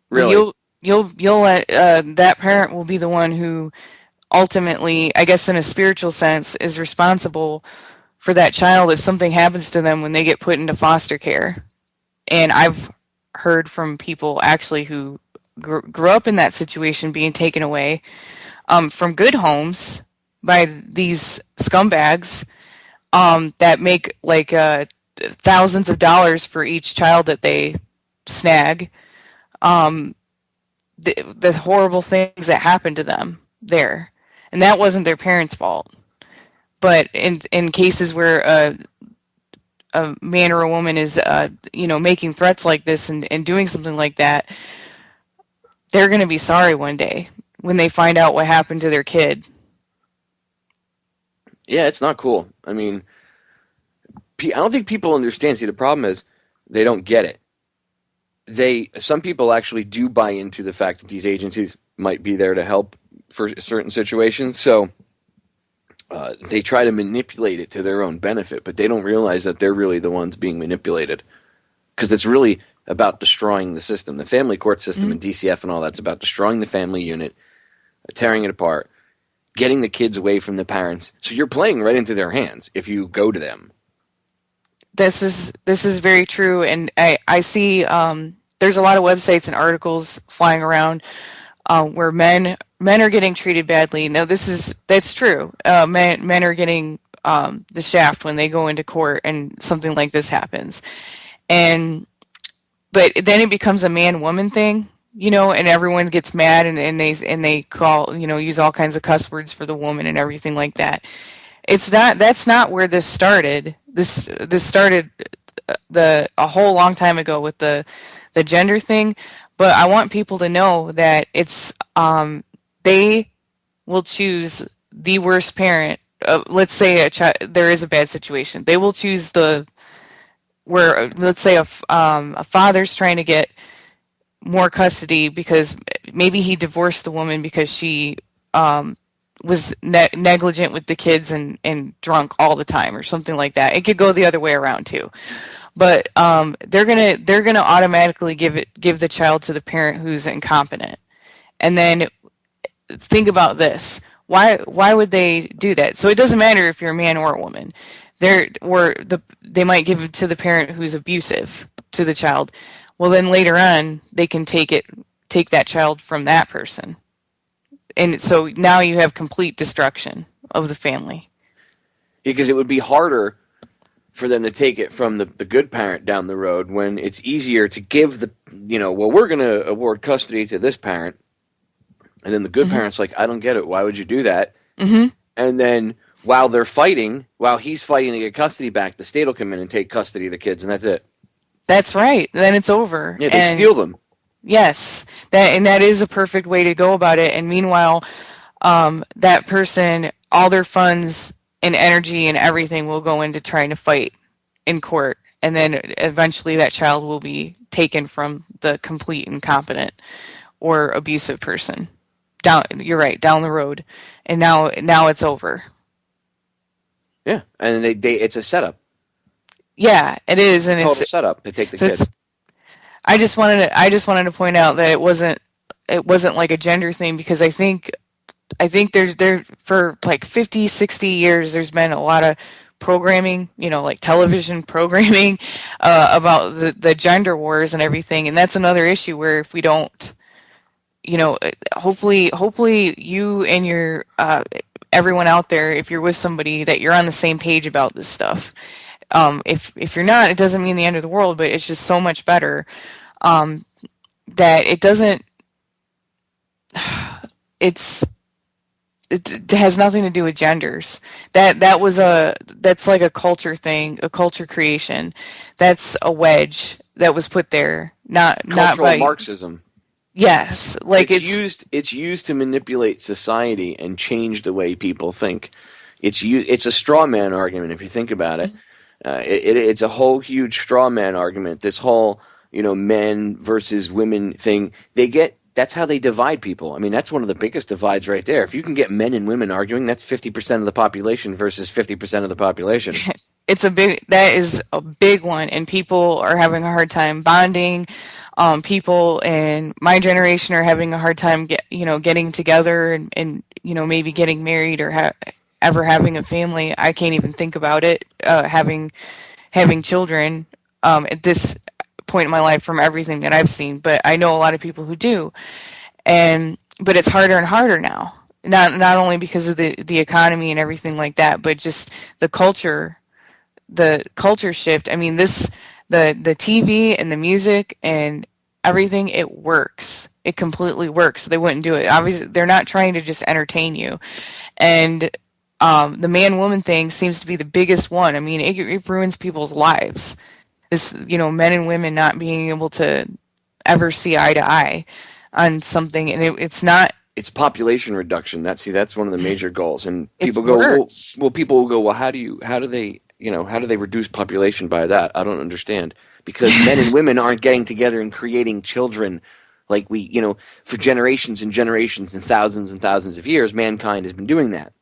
F: Really.
G: You'll let that parent will be the one who ultimately, I guess in a spiritual sense, is responsible for that child if something happens to them when they get put into foster care. And I've heard from people actually who grew up in that situation being taken away from good homes by these scumbags that make like thousands of dollars for each child that they snag. The horrible things that happened to them there. And that wasn't their parents' fault. But in cases where a man or a woman is, making threats like this and doing something like that, they're going to be sorry one day when they find out what happened to their kid.
F: Yeah, it's not cool. I mean, I don't think people understand. See, the problem is they don't get it. Some people actually do buy into the fact that these agencies might be there to help for certain situations. So they try to manipulate it to their own benefit, but they don't realize that they're really the ones being manipulated because it's really about destroying the system. The family court system and DCF and all that's about destroying the family unit, tearing it apart, getting the kids away from the parents. So you're playing right into their hands if you go to them.
G: This is very true, and I see there's a lot of websites and articles flying around where men are getting treated badly. Now that's true. Men are getting the shaft when they go into court and something like this happens, but then it becomes a man-woman thing, you know, and everyone gets mad and they call, you know, use all kinds of cuss words for the woman and everything like that. That's not where this started. This started a whole long time ago with the gender thing, but I want people to know that it's they will choose the worst parent. Let's say there is a bad situation. They will choose where let's say a father's trying to get more custody because maybe he divorced the woman because she was negligent with the kids and drunk all the time or something like that. It could go the other way around too. But they're gonna automatically give the child to the parent who's incompetent. And then think about this. Why would they do that? So it doesn't matter if you're a man or a woman. They might give it to the parent who's abusive to the child. Well, then later on they can take that child from that person. And so now you have complete destruction of the family.
F: Because it would be harder for them to take it from the good parent down the road when it's easier to give we're going to award custody to this parent. And then the good parent's like, I don't get it. Why would you do that?
G: Mm-hmm.
F: And then while he's fighting to get custody back, the state will come in and take custody of the kids, and that's it.
G: That's right. Then it's over.
F: Yeah, they steal them.
G: Yes, that is a perfect way to go about it. And meanwhile, that person, all their funds and energy and everything will go into trying to fight in court. And then eventually that child will be taken from the complete incompetent or abusive person. You're right, down the road. And now it's over.
F: Yeah, and it's a setup.
G: Yeah, it is, and
F: Total
G: it's
F: setup. They take the
G: so
F: kid.
G: I just wanted to point out that it wasn't like a gender thing, because I think there's there for like 50, 60 years there's been a lot of programming, like television programming about the gender wars and everything, and that's another issue where if we don't, hopefully you and your everyone out there, if you're with somebody, that you're on the same page about this stuff. If you're not, it doesn't mean the end of the world, but it's just so much better that it doesn't. It has nothing to do with genders. That's like a culture thing, a culture creation. That's a wedge that was put there, not
F: Cultural
G: by
F: Marxism.
G: Yes, like
F: it's used to manipulate society and change the way people think. It's a straw man argument if you think about it. It's a whole huge straw man argument. This whole men versus women thing. That's how they divide people. I mean, that's one of the biggest divides right there. If you can get men and women arguing, that's 50% of the population versus 50% of the population.
G: That is a big one, and people are having a hard time bonding. People in my generation are having a hard time getting together and maybe getting married or ever having a family. I can't even think about it, having children at this point in my life, from everything that I've seen, but I know a lot of people who do, but it's harder and harder now. Not only because of the economy and everything like that, but just the culture shift. I mean, the TV and the music and everything, it works. It completely works. They wouldn't do it. Obviously, they're not trying to just entertain you, and the man-woman thing seems to be the biggest one. I mean, it ruins people's lives. This, men and women not being able to ever see eye to eye on something, and it's not.
F: It's population reduction. That's one of the major goals. And people go, people will go, well, how do they reduce population by that? I don't understand. Because men and women aren't getting together and creating children like for generations and generations and thousands of years. Mankind has been doing that.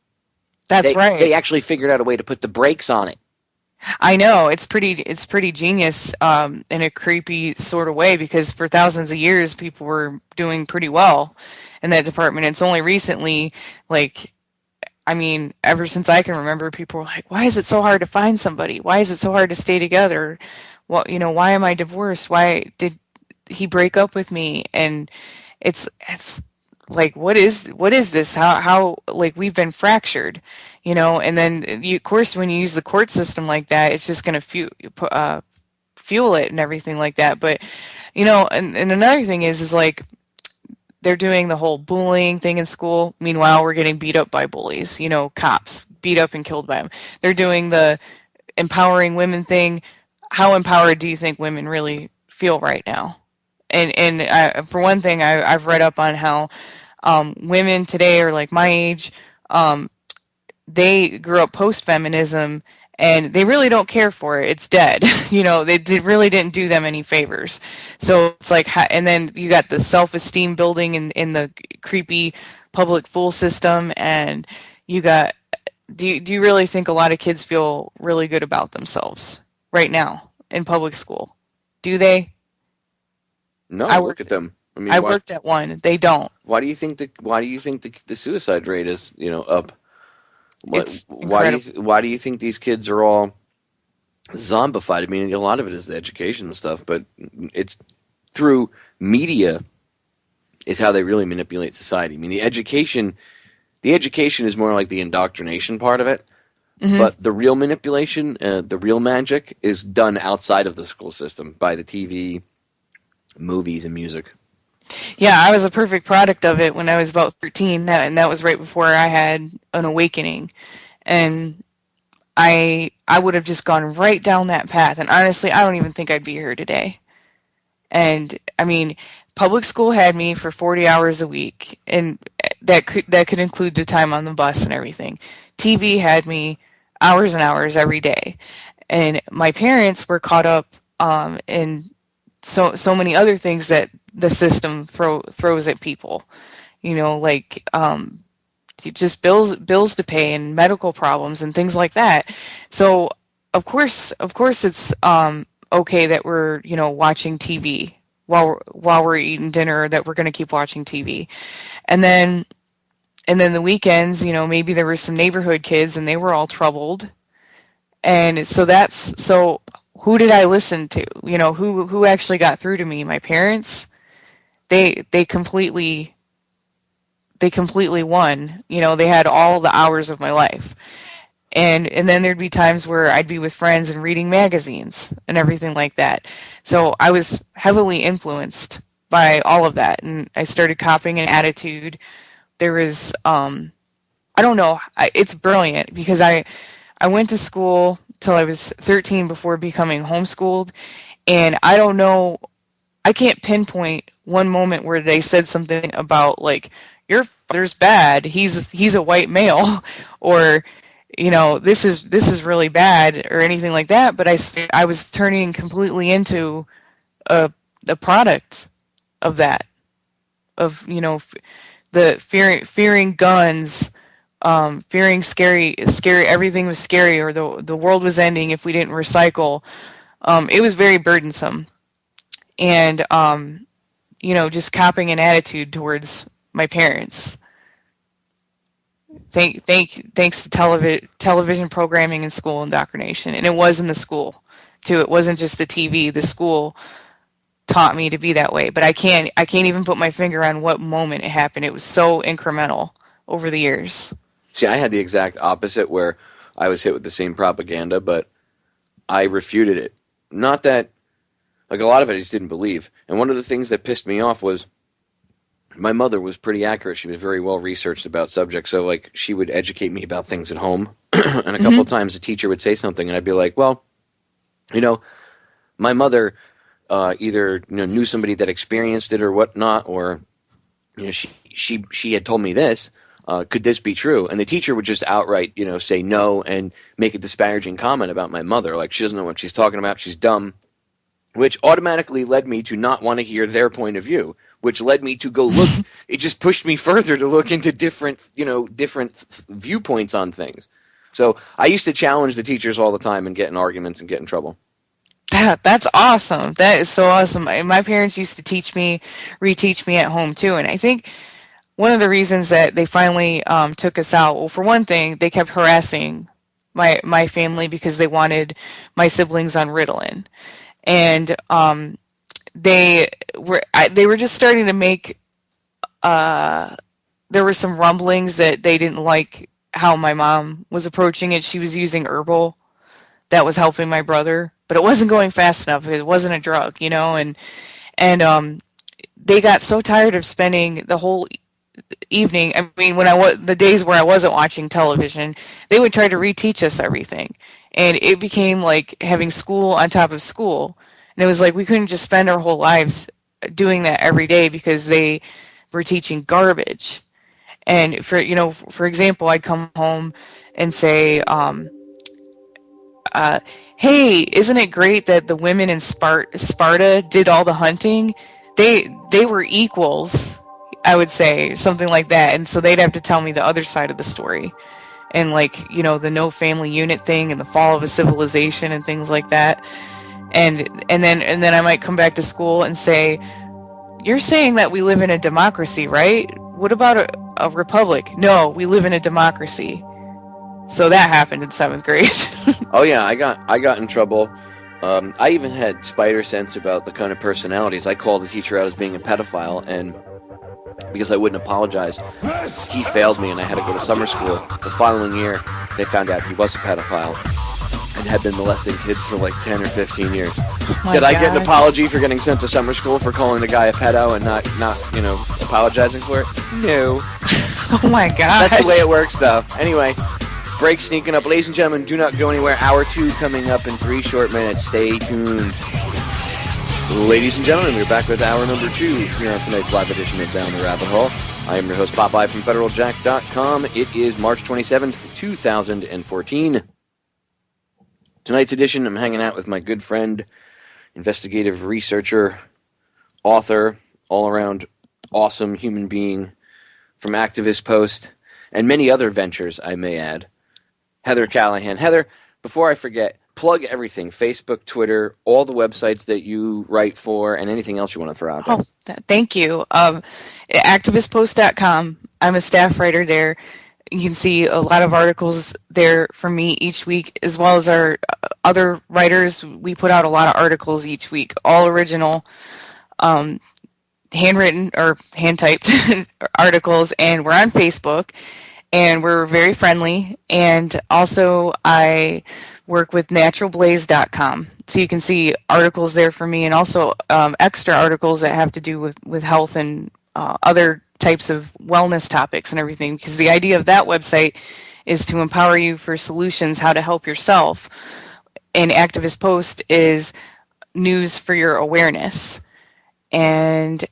G: That's right.
F: They actually figured out a way to put the brakes on it.
G: I know, it's pretty genius in a creepy sort of way, because for thousands of years people were doing pretty well in that department. It's only recently, ever since I can remember, people were like, why is it so hard to find somebody? Why is it so hard to stay together? Well, why am I divorced? Why did he break up with me? And it's like, what is this? How we've been fractured, and then of course when you use the court system like that, it's just going to fuel it and everything like that. But and another thing is like they're doing the whole bullying thing in school. Meanwhile, we're getting beat up by bullies. Cops beat up and killed by them. They're doing the empowering women thing. How empowered do you think women really feel right now? And for one thing, I've read up on how women today are like my age. They grew up post-feminism, and they really don't care for it. It's dead. They really didn't do them any favors. So it's like, and then you got the self-esteem building in the creepy public school system, and you got. Do you really think a lot of kids feel really good about themselves right now in public school? Do they?
F: No, look at them.
G: I worked at one. They don't.
F: Why do you think the suicide rate is up? Why do you think these kids are all zombified? I mean, a lot of it is the education and stuff, but it's through media is how they really manipulate society. I mean, the education is more like the indoctrination part of it, but the real manipulation, the real magic, is done outside of the school system by the TV, movies, and music.
G: Yeah, I was a perfect product of it when I was about 13, and that was right before I had an awakening, and I would have just gone right down that path. And honestly, I don't even think I'd be here today. And I mean, public school had me for 40 hours a week, and that could include the time on the bus and everything. TV had me hours and hours every day, and my parents were caught up in so many other things that the system throws at people, just bills to pay and medical problems and things like that. So of course, it's okay that we're watching TV while we're eating dinner, that we're going to keep watching TV, and then the weekends, maybe there were some neighborhood kids and they were all troubled, and so who did I listen to? Who actually got through to me? My parents. They completely won. They had all the hours of my life. And then there'd be times where I'd be with friends and reading magazines and everything like that. So I was heavily influenced by all of that, and I started copying an attitude. There was I don't know, it's brilliant because I went to school till I was 13 before becoming homeschooled, and I don't know, I can't pinpoint one moment where they said something about like, your father's bad, he's a white male, or this is really bad, or anything like that. But I was turning completely into a product of that, of the fearing guns, fearing scary, everything was scary, or the world was ending if we didn't recycle. It was very burdensome, and just copying an attitude towards my parents. Thanks to television programming and school indoctrination, and it was in the school too. It wasn't just the TV. The school taught me to be that way, but I can't even put my finger on what moment it happened. It was so incremental over the years.
F: See, I had the exact opposite, where I was hit with the same propaganda, but I refuted it. Not that, like, a lot of it I just didn't believe. And one of the things that pissed me off was my mother was pretty accurate. She was very well researched about subjects. So, like, she would educate me about things at home. And a couple of times the teacher would say something, and I'd be like, well, my mother either knew somebody that experienced it or whatnot, or she had told me this. Could this be true? And the teacher would just outright, say no and make a disparaging comment about my mother. Like, she doesn't know what she's talking about. She's dumb. Which automatically led me to not want to hear their point of view, which led me to go look. It just pushed me further to look into different viewpoints on things. So I used to challenge the teachers all the time and get in arguments and get in trouble.
G: That's awesome. That is so awesome. My parents used to reteach me at home too. And I think one of the reasons that they finally took us out, well, for one thing, they kept harassing my family because they wanted my siblings on Ritalin. And they were just starting to make, there were some rumblings that they didn't like how my mom was approaching it. She was using herbal that was helping my brother, but it wasn't going fast enough. It wasn't a drug, and they got so tired of spending the whole evening. I mean, the days where I wasn't watching television, they would try to reteach us everything. And it became like having school on top of school. And it was like we couldn't just spend our whole lives doing that every day because they were teaching garbage. And for example, I'd come home and say, hey, isn't it great that the women in Sparta did all the hunting? They were equals, I would say, something like that. And so they'd have to tell me the other side of the story. And the no family unit thing and the fall of a civilization and things like that. And then I might come back to school and say, you're saying that we live in a democracy, right? What about a republic? No, we live in a democracy. So that happened in 7th grade.
F: Oh yeah, I got in trouble. I even had spider sense about the kind of personalities. I called the teacher out as being a pedophile, and because I wouldn't apologize, he failed me and I had to go to summer school. The following year, they found out he was a pedophile and had been molesting kids for like 10 or 15 years. Did I get an apology for getting sent to summer school for calling the guy a pedo and not apologizing for it? No.
G: Oh my god.
F: That's the way it works, though. Anyway, break sneaking up. Ladies and gentlemen, do not go anywhere. Hour 2 coming up in 3 short minutes. Stay tuned. Ladies and gentlemen, we're back with hour number 2 here on tonight's live edition of Down the Rabbit Hole. I am your host, Popeye from FederalJack.com. It is March 27th, 2014. Tonight's edition, I'm hanging out with my good friend, investigative researcher, author, all-around awesome human being from Activist Post, and many other ventures, I may add, Heather Callaghan. Heather, before I forget, plug everything: Facebook, Twitter, all the websites that you write for, and anything else you want to throw out there.
G: Thank you. Activistpost.com. I'm a staff writer there. You can see a lot of articles there from me each week, as well as our other writers. We put out a lot of articles each week, all original, handwritten or hand-typed articles, and we're on Facebook, and we're very friendly. And also, I work with naturalblaze.com, so you can see articles there for me, and also extra articles that have to do with health and other types of wellness topics and everything, because the idea of that website is to empower you for solutions, how to help yourself. And Activist Post is news for your awareness. And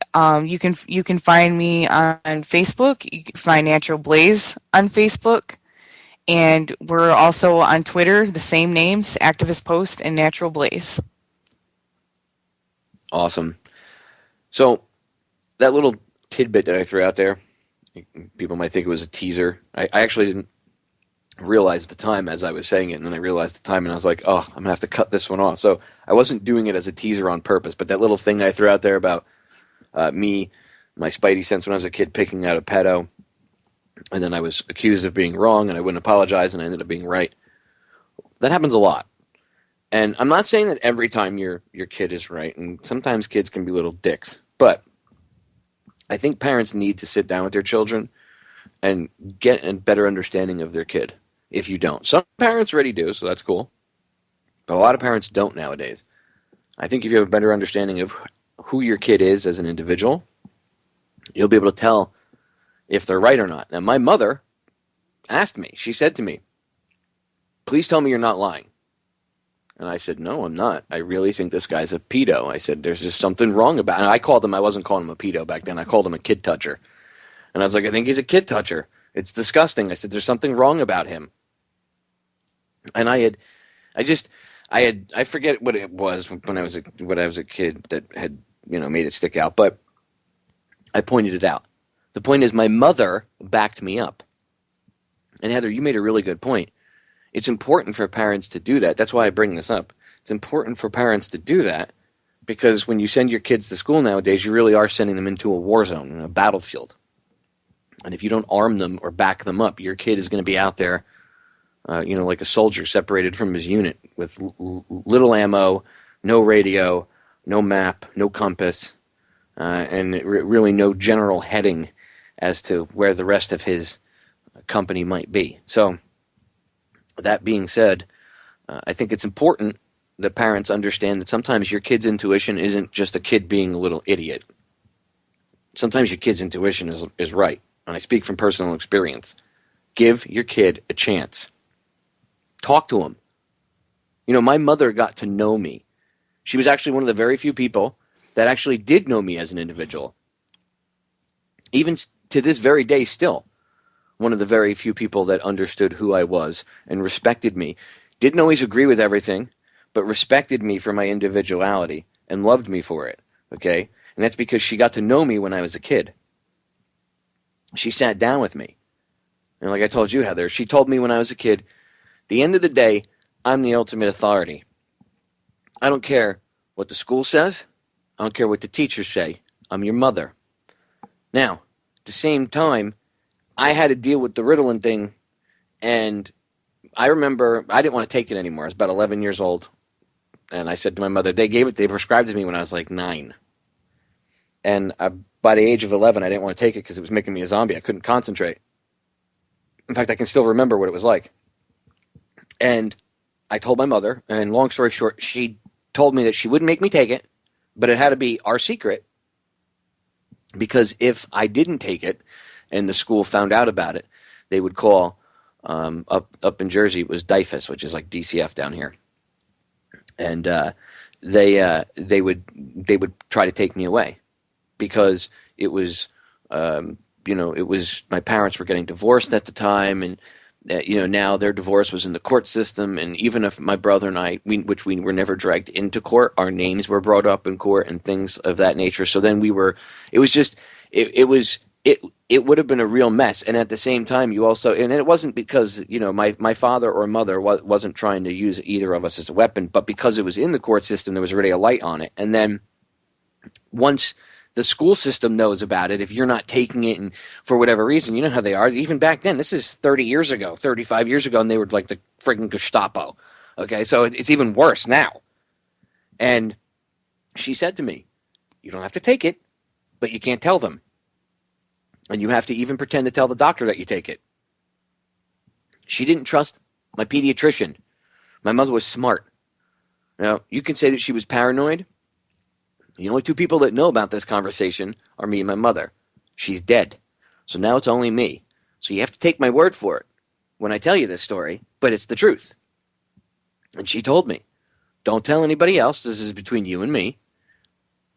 G: you can find me on Facebook. You can find Natural Blaze on Facebook. And we're also on Twitter, the same names, Activist Post and Natural Blaze.
F: Awesome. So that little tidbit that I threw out there, people might think it was a teaser. I actually didn't realize the time as I was saying it, and then I realized the time, and I was like, oh, I'm going to have to cut this one off. So I wasn't doing it as a teaser on purpose, but that little thing I threw out there about me, my spidey sense when I was a kid, picking out a pedo, and then I was accused of being wrong, and I wouldn't apologize, and I ended up being right. That happens a lot. And I'm not saying that every time your kid is right, and sometimes kids can be little dicks, but I think parents need to sit down with their children and get a better understanding of their kid. If you don't, some parents already do, so that's cool, but a lot of parents don't nowadays. I think if you have a better understanding of who your kid is as an individual, you'll be able to tell if they're right or not. Now, my mother asked me, she said to me, please tell me you're not lying. And I said, no, I'm not. I really think this guy's a pedo. I said, there's just something wrong about it. And I wasn't calling him a pedo back then. I called him a kid toucher. And I was like, I think he's a kid toucher. It's disgusting. I said, there's something wrong about him. And I forget what it was when I was a kid that had, made it stick out, but I pointed it out. The point is, my mother backed me up. And Heather, you made a really good point. It's important for parents to do that. That's why I bring this up. It's important for parents to do that because when you send your kids to school nowadays, you really are sending them into a war zone, a battlefield. And if you don't arm them or back them up, your kid is going to be out there, like a soldier separated from his unit with little ammo, no radio, no map, no compass, and really no general heading as to where the rest of his company might be. So, that being said, I think it's important that parents understand that sometimes your kid's intuition isn't just a kid being a little idiot. Sometimes your kid's intuition is right. And I speak from personal experience. Give your kid a chance. Talk to him. My mother got to know me. She was actually one of the very few people that actually did know me as an individual. Even to this very day still. One of the very few people that understood who I was and respected me. Didn't always agree with everything, but respected me for my individuality and loved me for it, okay? And that's because she got to know me when I was a kid. She sat down with me. And like I told you, Heather, she told me when I was a kid, at the end of the day, I'm the ultimate authority. I don't care what the school says. I don't care what the teachers say. I'm your mother. Now, at the same time, I had to deal with the Ritalin thing, and I remember I didn't want to take it anymore. I was about 11 years old, and I said to my mother, they prescribed it to me when I was like 9. And by the age of 11, I didn't want to take it because it was making me a zombie. I couldn't concentrate. In fact, I can still remember what it was like. And I told my mother, and long story short, she told me that she wouldn't make me take it, but it had to be our secret, because if I didn't take it, and the school found out about it, they would call up in Jersey. It was DIFUS, which is like DCF down here, and they would try to take me away because it was it was my parents were getting divorced at the time, and now their divorce was in the court system, and even if my brother and I, which we were never dragged into court, our names were brought up in court and things of that nature. So then it it would have been a real mess. And at the same time, you also, and it wasn't because, my father or mother wasn't trying to use either of us as a weapon, but because it was in the court system, there was already a light on it. And then once the school system knows about it, if you're not taking it, and for whatever reason, you know how they are. Even back then, this is 30 years ago, 35 years ago, and they were like the friggin' Gestapo. Okay, so it's even worse now. And she said to me, you don't have to take it, but you can't tell them. And you have to even pretend to tell the doctor that you take it. She didn't trust my pediatrician. My mother was smart. Now, you can say that she was paranoid. The only two people that know about this conversation are me and my mother. She's dead. So now it's only me. So you have to take my word for it when I tell you this story, but it's the truth. And she told me, don't tell anybody else. This is between you and me.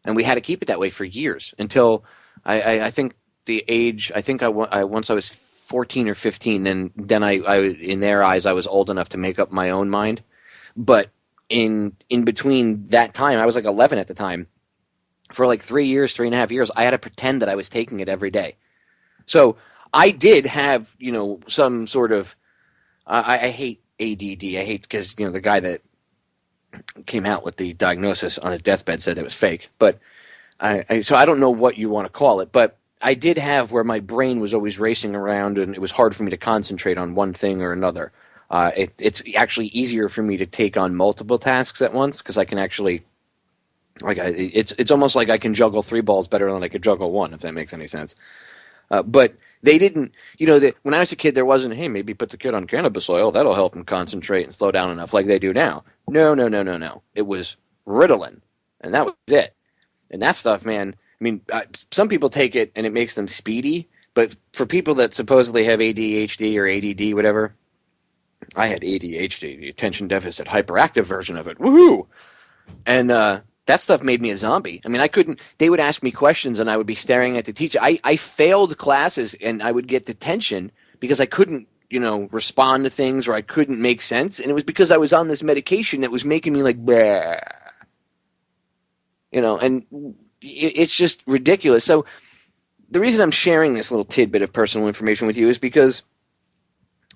F: And we had to keep it that way for years until I think the age, once I was 14 or 15, and then I in their eyes, I was old enough to make up my own mind. But in between that time, I was like 11 at the time. For like 3.5 years, I had to pretend that I was taking it every day. So I did have, some sort of, I hate ADD. I hate because, the guy that came out with the diagnosis on his deathbed said it was fake. But so I don't know what you want to call it, but I did have where my brain was always racing around and it was hard for me to concentrate on one thing or another. It's actually easier for me to take on multiple tasks at once because I can actually, it's almost like I can juggle 3 balls better than I could juggle 1, if that makes any sense. But they didn't, when I was a kid, there wasn't, hey, maybe put the kid on cannabis oil. That'll help him concentrate and slow down enough like they do now. No. It was Ritalin, and that was it. And that stuff, man, some people take it and it makes them speedy, but for people that supposedly have ADHD or ADD, whatever, I had ADHD, the attention deficit hyperactive version of it. Woohoo! And that stuff made me a zombie. They would ask me questions and I would be staring at the teacher. I failed classes and I would get detention because I couldn't, respond to things or I couldn't make sense. And it was because I was on this medication that was making me like, bleh. And it's just ridiculous. So the reason I'm sharing this little tidbit of personal information with you is because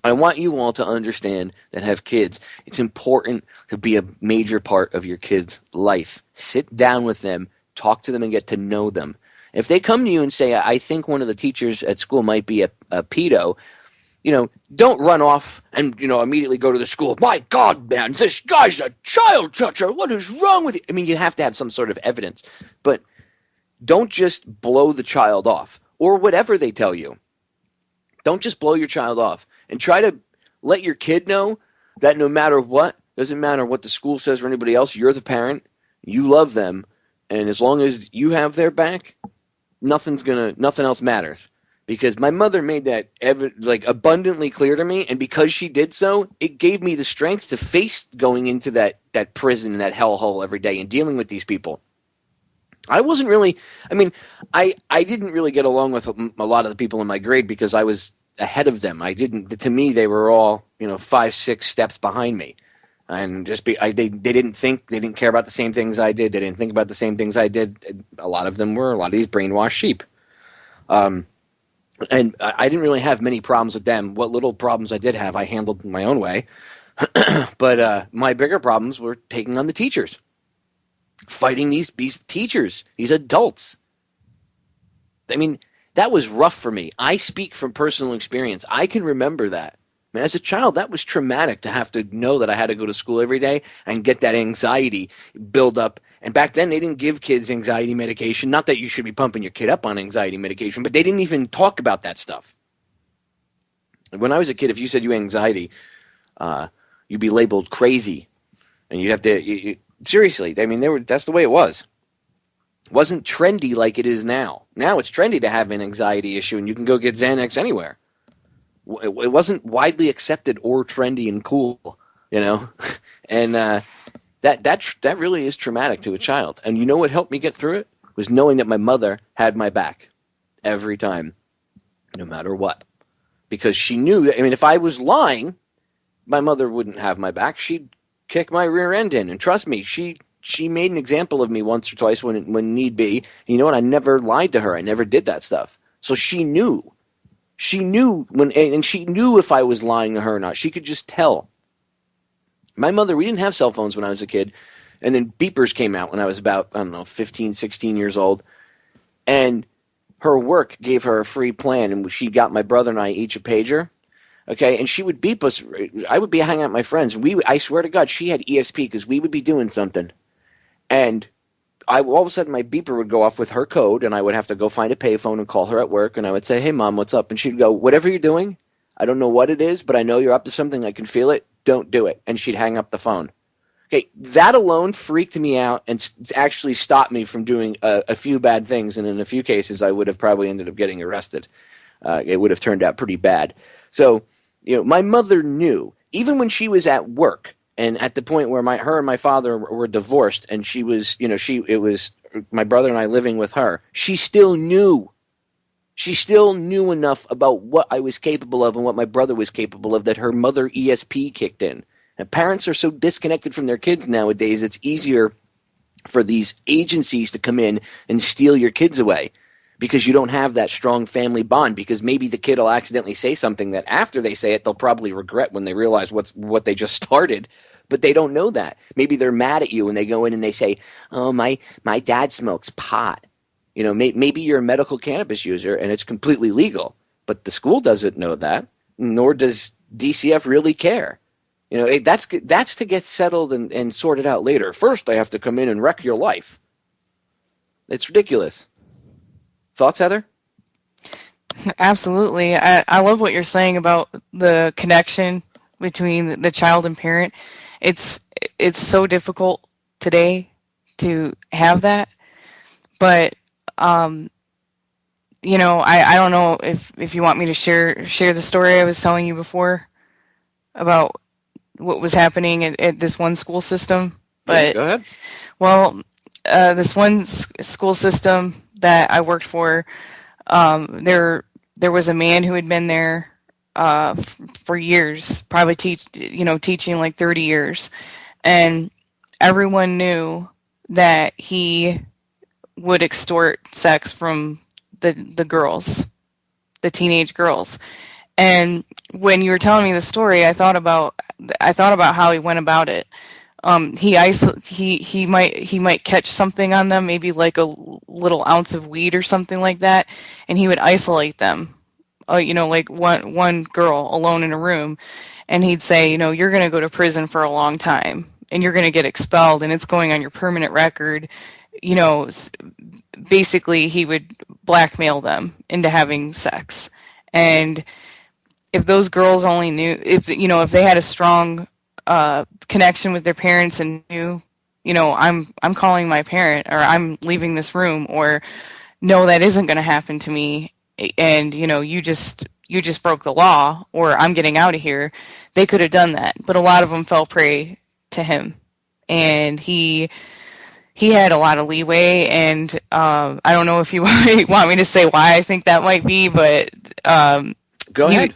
F: I want you all to understand that have kids. It's important to be a major part of your kid's life. Sit down with them, talk to them, and get to know them. If they come to you and say, I think one of the teachers at school might be a pedo, don't run off and, immediately go to the school. My God, man, this guy's a child toucher. What is wrong with you? You have to have some sort of evidence. But don't just blow the child off or whatever they tell you. Don't just blow your child off. And try to let your kid know that no matter what, doesn't matter what the school says or anybody else, you're the parent, you love them, and as long as you have their back, nothing else matters. Because my mother made that abundantly clear to me, and because she did so, it gave me the strength to face going into that prison, that hellhole every day and dealing with these people. I wasn't really, I didn't really get along with a lot of the people in my grade because I was ahead of them. To me, they were all, 5-6 steps behind me. And they didn't care about the same things I did. They didn't think about the same things I did. A lot of these brainwashed sheep. And I didn't really have many problems with them. What little problems I did have, I handled my own way. But my bigger problems were taking on the teachers. Fighting these teachers, these adults. That was rough for me. I speak from personal experience. I can remember that. As a child, that was traumatic to have to know that I had to go to school every day and get that anxiety build up. And back then, they didn't give kids anxiety medication. Not that you should be pumping your kid up on anxiety medication, but they didn't even talk about that stuff. When I was a kid, if you said you had anxiety, you'd be labeled crazy. And you'd have to... seriously, that's the way it was. It wasn't trendy like it is now. Now it's trendy to have an anxiety issue, and you can go get Xanax anywhere. It wasn't widely accepted or trendy and cool, And that really is traumatic to a child. And you know what helped me get through it? Was knowing that my mother had my back every time, no matter what. Because she knew that, if I was lying, my mother wouldn't have my back. She'd kick my rear end in. And trust me, she made an example of me once or twice when need be. And you know what? I never lied to her. I never did that stuff. So she knew. She knew and she knew if I was lying to her or not. She could just tell. My mother, we didn't have cell phones when I was a kid. And then beepers came out when I was about, 15, 16 years old. And her work gave her a free plan. And she got my brother and I each a pager. Okay, and she would beep us. I would be hanging out with my friends. I swear to God, she had ESP because we would be doing something. And all of a sudden, my beeper would go off with her code, and I would have to go find a payphone and call her at work. And I would say, "Hey, Mom, what's up?" And she'd go, "Whatever you're doing, I don't know what it is, but I know you're up to something. I can feel it. Don't do it." And she'd hang up the phone. Okay, that alone freaked me out and actually stopped me from doing a few bad things. And in a few cases, I would have probably ended up getting arrested. It would have turned out pretty bad. So, my mother knew, even when she was at work and at the point where her and my father were divorced and she was, it was my brother and I living with her, she still knew. She still knew enough about what I was capable of and what my brother was capable of that her mother ESP kicked in. And parents are so disconnected from their kids nowadays, it's easier for these agencies to come in and steal your kids away because you don't have that strong family bond, because maybe the kid will accidentally say something that after they say it, they'll probably regret when they realize what they just started. But they don't know that. Maybe they're mad at you and they go in and they say, "Oh, my dad smokes pot." Maybe you're a medical cannabis user and it's completely legal, but the school doesn't know that, nor does DCF really care. That's to get settled and sorted out later. First, they have to come in and wreck your life. It's ridiculous. Thoughts, Heather?
G: Absolutely. I love what you're saying about the connection between the child and parent. It's so difficult today to have that, but I don't know if you want me to share the story I was telling you before about what was happening at this one school system. But
F: yeah, go ahead.
G: Well, this one school system that I worked for, there was a man who had been there for years, probably teaching like 30 years, and everyone knew that he would extort sex from the girls, the teenage girls. And when you were telling me the story, I thought about how he went about it. He might catch something on them, maybe like a little ounce of weed or something like that, and he would isolate them. Like one girl alone in a room, and he'd say, "You're going to go to prison for a long time, and you're going to get expelled, and it's going on your permanent record." Basically, he would blackmail them into having sex. And if those girls only knew, if they had a strong connection with their parents and knew, I'm calling my parent, or I'm leaving this room, or no, that isn't going to happen to me, and you just broke the law, or I'm getting out of here, they could have done that. But a lot of them fell prey to him, and he had a lot of leeway. And I don't know if you want me to say why I think that might be, but
F: go ahead.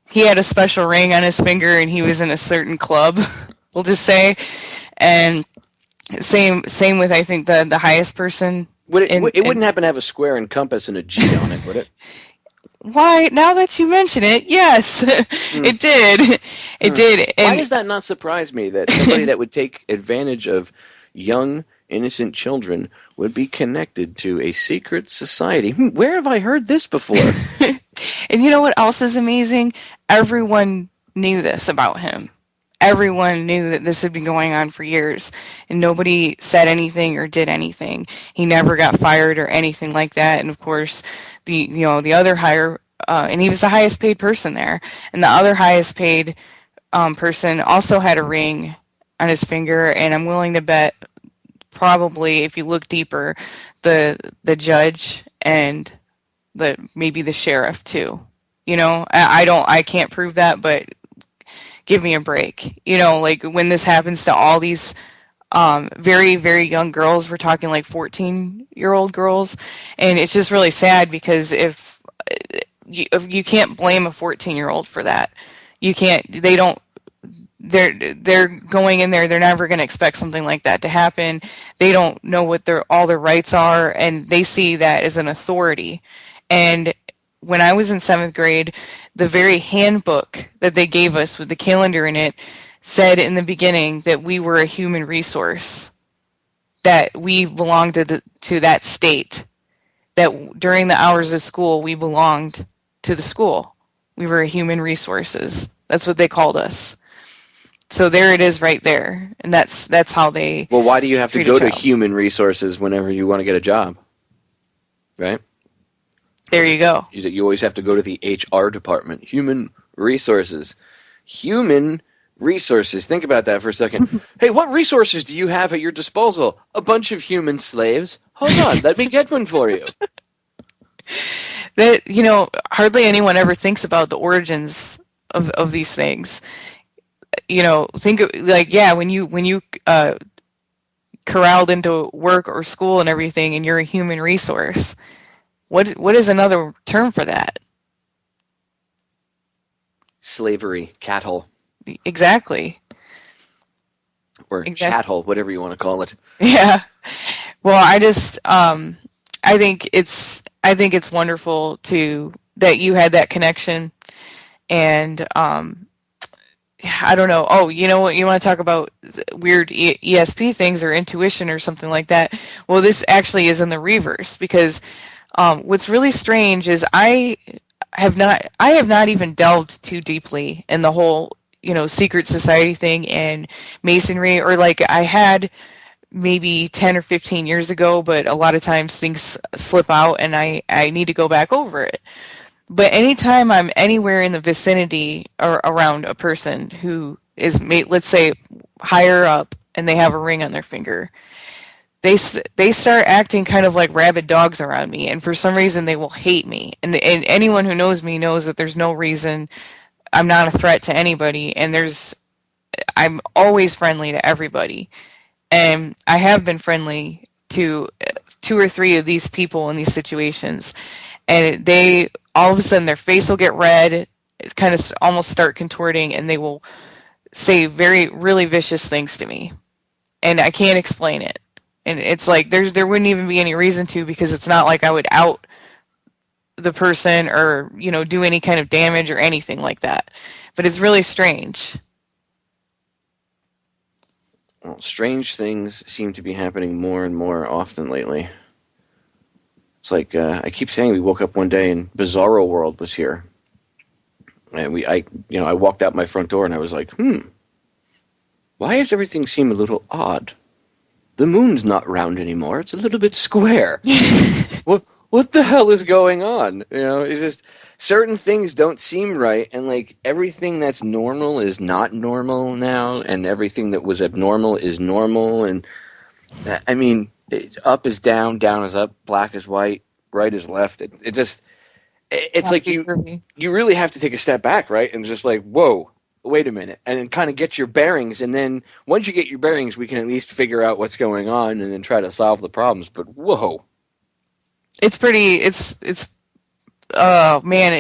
G: He had a special ring on his finger, and he was in a certain club, we'll just say. And same with, I think, the highest person.
F: It wouldn't happen to have a square and compass and a G on it, would it?
G: Why, now that you mention it, yes, it did. It did. And
F: why does that not surprise me, that somebody that would take advantage of young, innocent children would be connected to a secret society? Where have I heard this before?
G: And you know what else is amazing? Everyone knew this about him. Everyone knew that this had been going on for years, and nobody said anything or did anything. He never got fired or anything like that. And of course, the other higher, and he was the highest paid person there, and the other highest paid person also had a ring on his finger. And I'm willing to bet, probably, if you look deeper, the judge and maybe the sheriff too. I can't prove that, but give me a break. Like when this happens to all these very, very young girls, we're talking like 14-year-old girls, and it's just really sad, because if you can't blame a 14-year-old for that. You can't. They're going in there, they're never going to expect something like that to happen. They don't know what all their rights are, and they see that as an authority. And when I was in 7th grade, the very handbook that they gave us with the calendar in it said in the beginning that we were a human resource, that we belonged to that state, that during the hours of school we belonged to the school. We were human resources. That's what they called us. So there it is right there. And that's how they
F: Well, why do you have to
G: treat a
F: go to
G: child.
F: human resources whenever you want to get a job? Right?
G: There you go.
F: You always have to go to the HR department. Human resources. Human resources. Think about that for a second. Hey, what resources do you have at your disposal? A bunch of human slaves? Hold on, let me get one for you.
G: That, hardly anyone ever thinks about the origins of these things. Think of, when you corralled into work or school and everything, and you're a human resource. What is another term for that?
F: Slavery, cattle.
G: Exactly.
F: Or chattel, whatever you want to call it.
G: Yeah. Well, I just I think it's wonderful that you had that connection, and I don't know. Oh, you know what? You want to talk about weird ESP things or intuition or something like that? Well, this actually is in the reverse, because what's really strange is I have not even delved too deeply in the whole, secret society thing and Masonry, or I had maybe 10 or 15 years ago, but a lot of times things slip out and I need to go back over it. But anytime I'm anywhere in the vicinity or around a person who is, let's say, higher up and they have a ring on their finger, they start acting kind of like rabid dogs around me, and for some reason they will hate me. And anyone who knows me knows that there's no reason. I'm not a threat to anybody, and I'm always friendly to everybody. And I have been friendly to 2 or 3 of these people in these situations, and they all of a sudden their face will get red, kind of almost start contorting, and they will say really vicious things to me, and I can't explain it. And it's like there wouldn't even be any reason to, because it's not like I would out the person or do any kind of damage or anything like that. But it's really strange.
F: Well, strange things seem to be happening more and more often lately. It's like I keep saying, we woke up one day and Bizarro World was here, and I walked out my front door and I was like, why does everything seem a little odd? The moon's not round anymore; it's a little bit square. What the hell is going on? It's just certain things don't seem right, and everything that's normal is not normal now, and everything that was abnormal is normal. And I mean, up is down, down is up, black is white, right is left. It's like you really have to take a step back, right? And just whoa, wait a minute, and then kind of get your bearings. And then once you get your bearings, we can at least figure out what's going on and then try to solve the problems. But whoa.
G: Oh man,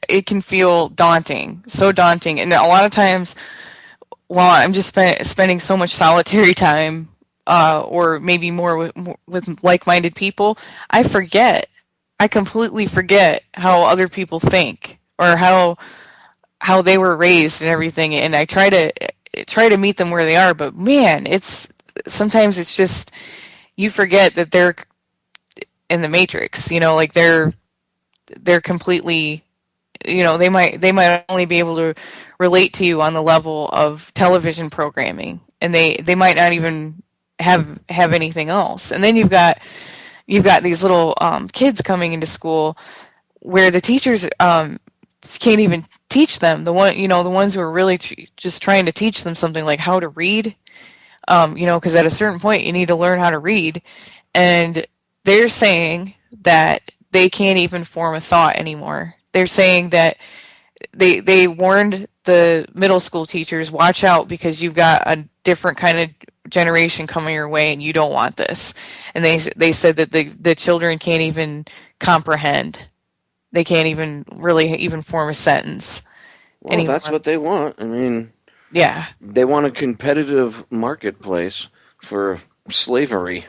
G: it can feel daunting, so daunting. And a lot of times while I'm just spending so much solitary time, or maybe more with like-minded people, I completely forget how other people think, or how they were raised and everything. And I try to meet them where they are, but man, sometimes it's just, you forget that they're in the Matrix, they're completely, they might only be able to relate to you on the level of television programming, and they might not even have anything else. And then you've got these little kids coming into school where the teachers can't even teach them. The ones who are really just trying to teach them something like how to read, because at a certain point you need to learn how to read, and they're saying that they can't even form a thought anymore. They're saying that they warned the middle school teachers, watch out, because you've got a different kind of generation coming your way and you don't want this. And they said that the children can't even comprehend. They can't even really even form a sentence.
F: Well,
G: anymore.
F: That's what they want. I mean,
G: yeah.
F: They want a competitive marketplace for slavery.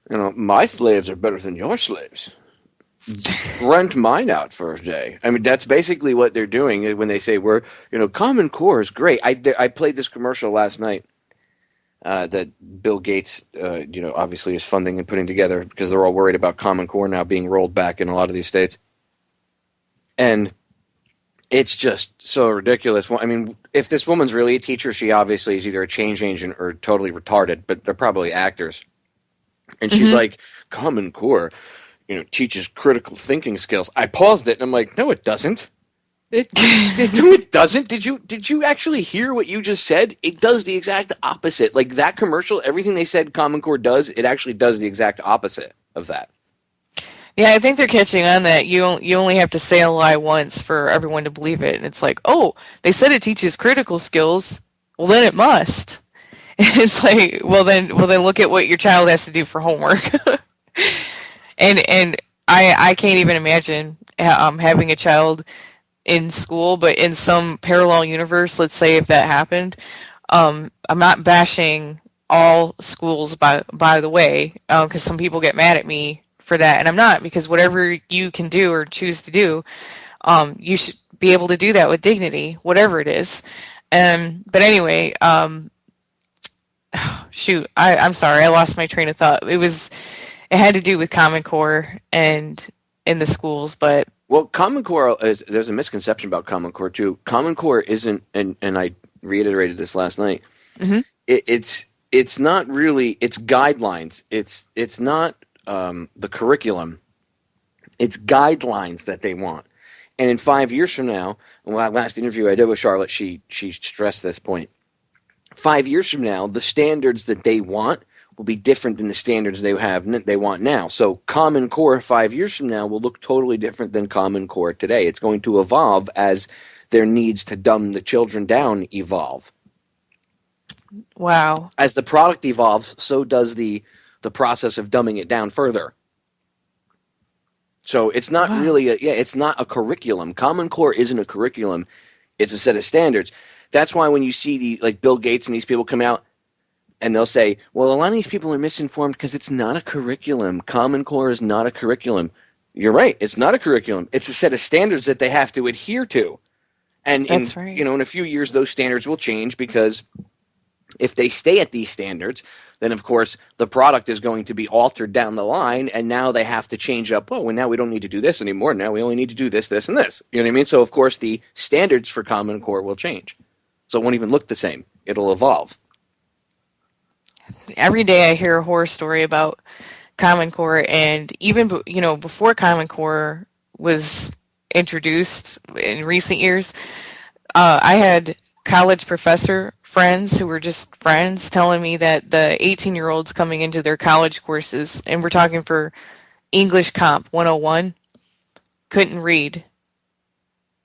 F: My slaves are better than your slaves. rent mine out for a day. I mean, that's basically what they're doing when they say Common Core is great. I played this commercial last night that Bill Gates, obviously is funding and putting together because they're all worried about Common Core now being rolled back in a lot of these states. And it's just so ridiculous. Well, I mean, if this woman's really a teacher, she obviously is either a change agent or totally retarded, but they're probably actors. And she's like, Common Core, teaches critical thinking skills. I paused it and I'm like, no, it doesn't. No, it doesn't. Did you actually hear what you just said? It does the exact opposite. Like that commercial, everything they said Common Core does, it actually does the exact opposite of that.
G: Yeah, I think they're catching on that you only have to say a lie once for everyone to believe it. And it's like, oh, they said it teaches critical skills. Well, then it must. It's like, well then look at what your child has to do for homework. and I can't even imagine having a child in school, but in some parallel universe, let's say if that happened, I'm not bashing all schools by the way, because some people get mad at me for that, and I'm not, because whatever you can do or choose to do, you should be able to do that with dignity, whatever it is. But anyway, shoot, I'm sorry, I lost my train of thought. It had to do with Common Core and in the schools, but
F: well, Common Core there's a misconception about Common Core too. Common Core isn't, and I reiterated this last night. Mm-hmm. It's not really, it's guidelines. It's not the curriculum. It's guidelines that they want. And in 5 years from now, last interview I did with Charlotte, she stressed this point. 5 years from now, the standards that they want will be different than the standards they want now. So Common Core 5 years from now will look totally different than Common Core today. It's going to evolve as their needs to dumb the children down evolve.
G: Wow.
F: As the product evolves, so does the process of dumbing it down further. So it's not really it's not a curriculum. Common Core isn't a curriculum. It's a set of standards. That's why when you see Bill Gates and these people come out and they'll say, well, a lot of these people are misinformed because it's not a curriculum. Common Core is not a curriculum. You're right. It's not a curriculum. It's a set of standards that they have to adhere to. And
G: that's right.
F: In a few years, those standards will change, because if they stay at these standards, then of course the product is going to be altered down the line, and now they have to change up. Oh, well, now we don't need to do this anymore. Now we only need to do this, this, and this. You know what I mean? So of course the standards for Common Core will change. So it won't even look the same. It'll evolve.
G: Every day I hear a horror story about Common Core, and even before Common Core was introduced in recent years, I had college professor friends who were just friends telling me that the 18-year-olds coming into their college courses, and we're talking for English Comp 101, couldn't read.